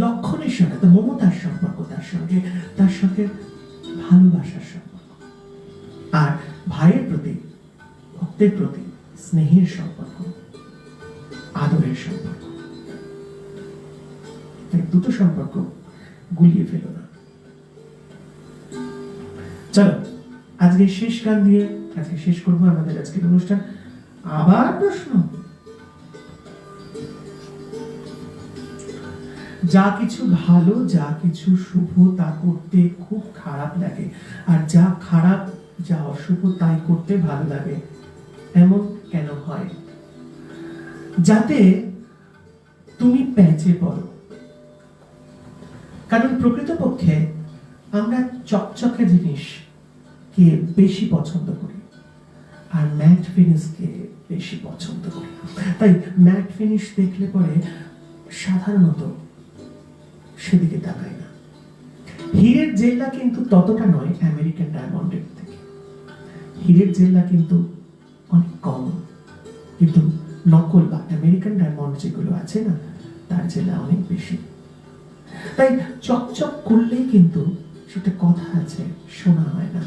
লক্ষণের সঙ্গে তো মমতার সম্পর্ক, তার সঙ্গে ভালোবাসার সম্পর্ক, আর ভাইয়ের প্রতি ভক্তের প্রতি স্নেহের সম্পর্ক, আদরের সম্পর্ক। দুটো সম্পর্ক গুলিয়ে ফেলো না। চলো আজকে শেষ গান দিয়ে আজকে শেষ করবো আমাদের আজকের অনুষ্ঠান। আবার প্রশ্ন, যা কিছু ভালো, যা কিছু শুভ তা করতে খুব খারাপ লাগে, আর যা খারাপ, যা অশুভ তাই করতে ভালো লাগে, এমন কেন হয়? যাতে তুমি প্যাচে পড়ো। কারণ প্রকৃতপক্ষে আমরা চকচকে জিনিস কে বেশি পছন্দ করি আর ম্যাট ফিনিশকে বেশি পছন্দ করি। তাই ম্যাট ফিনিশ দেখলে পরে সাধারণত সেদিকে তাকাই না। হীরের জেল্লা কিন্তু ততটা নয় আমেরিকান ডায়মন্ডের থেকে, হীরের জেল্লা কিন্তু অনেক কম, কিন্তু নকল বা আমেরিকান ডায়মন্ড যেগুলো আছে না তার জেল্লা অনেক বেশি। তাই চকচক করলেই কিন্তু সেটা কথা আছে, শোনা হয় না।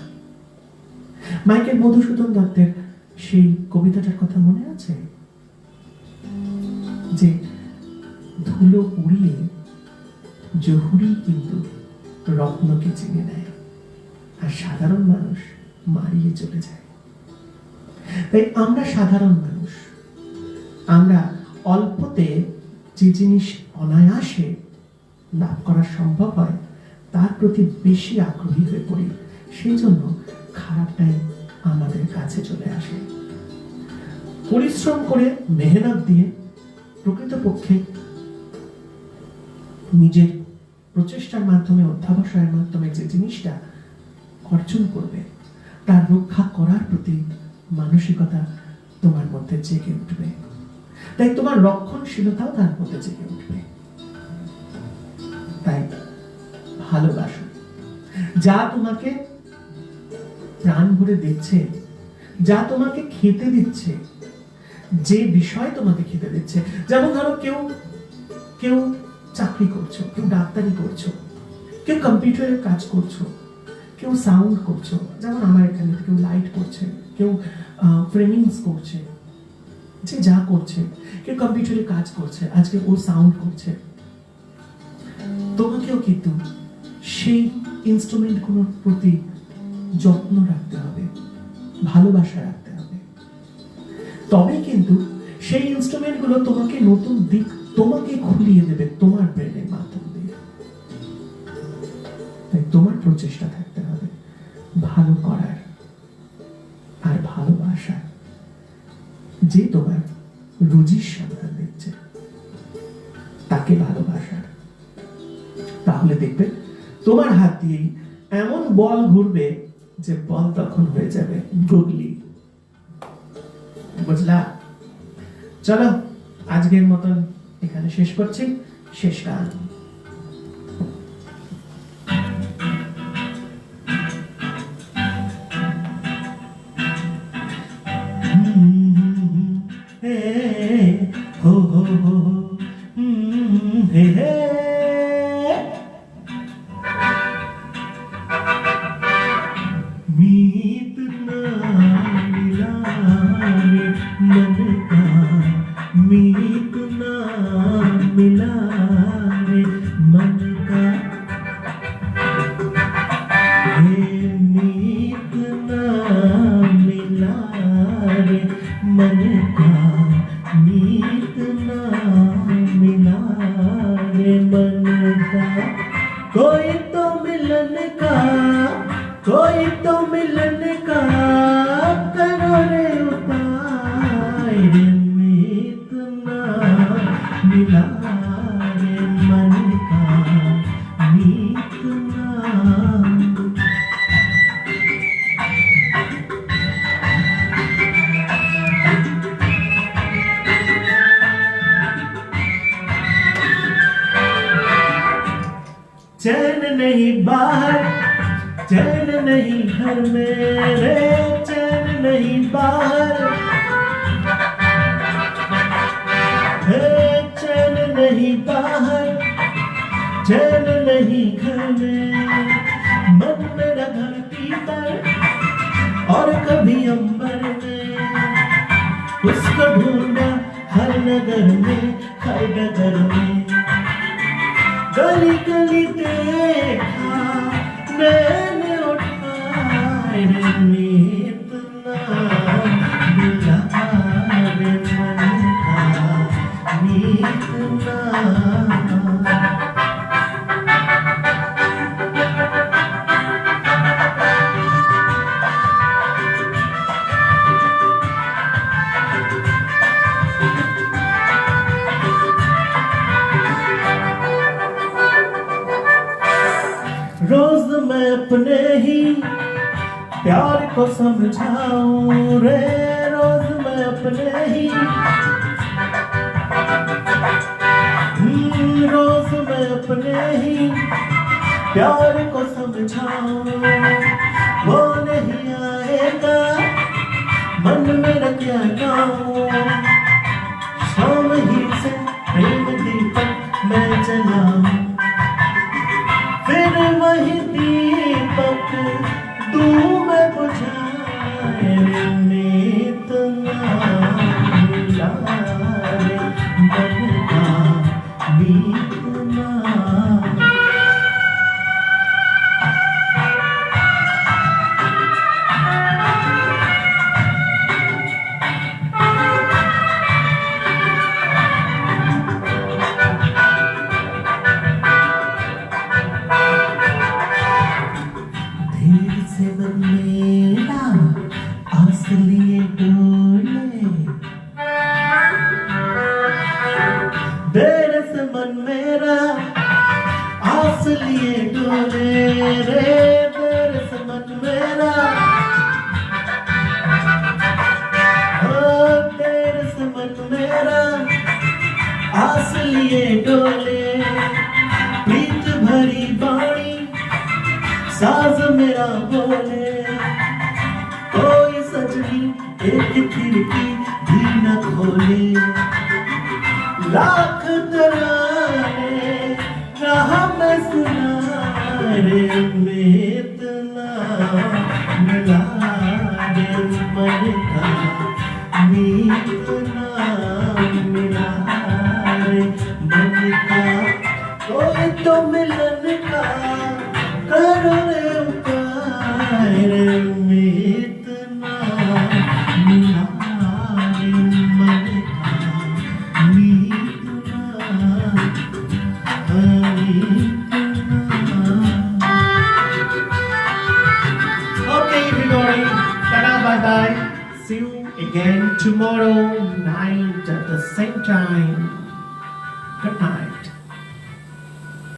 মাইকেল মধুসূদন দত্তের সেই কবিতাটার কথা মনে আছে যে ধুলো উড়িয়ে জহুরি কিন্তু রত্নকে চিনে নেয় আর সাধারণ মানুষ মারিয়ে চলে যায়। তাই আমরা সাধারণ মানুষ, আমরা অল্পতে যে জিনিস অনায়াসে লাভ করা সম্ভব হয় তার প্রতি বেশি আগ্রহী হয়ে পড়ি, সেই জন্য খারাপটাই আমাদের কাছে চলে আসে। পরিশ্রম করে মেহনত দিয়ে প্রকৃতপক্ষে নিজের প্রচেষ্টার মাধ্যমে অধ্যাবসায়ের মাধ্যমে যে জিনিসটা অর্জন করবে তার রক্ষা করার প্রতি মানসিকতা তোমার মধ্যে জেগে উঠবে। তাই তোমার রক্ষণশীলতাও তার মধ্যে জেগে উঠবে। তাই ভালোবাসো, যা তোমাকে প্রাণ ভরে দিচ্ছে, যা তোমাকে খেতে দিচ্ছে, যে বিষয় তোমাকে খেতে দিচ্ছে। যেমন ধরো কেউ কেউ চাকরি করছো, কেউ ডাক্তারি করছো, কেউ কম্পিউটারের কাজ করছো, কেউ সাউন্ড করছো, যেমন আমার এখানে কেউ লাইট করছে, কেউ ফ্রেমিংস করছে, যে যা করছে, কেউ কম্পিউটারে কাজ করছে, আজকে ও সাউন্ড করছে। তোমাকেও কিন্তু সেই ইনস্ট্রুমেন্টগুলোর প্রতি যত্ন রাখতে হবে, ভালোবাসা রাখতে হবে, তবে কিন্তু সেই ইনস্ট্রুমেন্টগুলো তোমাকে নতুন দিক তোমাকে খুলিয়ে দেবে তোমার ব্রেনের মাধ্যম দিয়ে। তাই তোমার প্রচেষ্টা থাকতে হবে ভালো করার আর ভালোবাসার। যে তোমার রুজির সন্ধান দিচ্ছে তাকে ভালোবাসার, তাহলে দেখবে তোমার হাত দিয়েই এমন বল ঘুরবে যে বল তখন হয়ে যাবে গুগলি। বুঝলা? চলো আজকের মতন এখানে শেষ করছি। শেষ গান। हो हो हो हे हे मीत ना मिला रे मन का, मीत ना मिला रे मन का, हे मीत ना मिला रे मन का, मीत ना मिला रे मन का। कोई तो मिलन का, कोई तो मिलन का करो रे उपाय रे, मीत ना मिला रे मन का, मीत ना। चैन नहीं बाहर, चैन नहीं घर में रे, चैन नहीं बाहर, चैन नहीं बाहर, चैन नहीं घर में। मन मेरा धरती पर और कभी अंबर में, उसको ढूंढा हर नगर में, हर नगर में। गली गली देखा मैंने उठाए रे, मीत ना मिला रे मन का, मीत ना। रोज मैं अपने ही प्यार को समझाऊं रे, रोज मैं अपने ही रोज मैं अपने ही प्यार को समझाऊं, वो नहीं आएगा मन मेरा क्या गाऊं, शाम ही से प्रेम दीपक मैं जलाऊं, फिर वही दीपक दूं मैं बुझाए, मीत ना मिलाए मन का मीत ना। धीर से मन मेरा आस लिए डोले, देर से मन मेरा आस लिए डोले रे, देर से मन मेरा देर से मन मेरा आस लिए डोले, प्रीत भरी बाणी साज मेरा बोले, कोई सजनी एक खिड़की भी न खोले, लाख तराने कहा मैं सुनाए, मीत ना मिला रे मन का मीत ना मिला रे मन का, कोई तो मिलन का करो रे उपाय रे, मीत ना मिला रे मन का मीत ना मीत ना। Okay everybody, tada bye bye. See you again tomorrow night at the same time.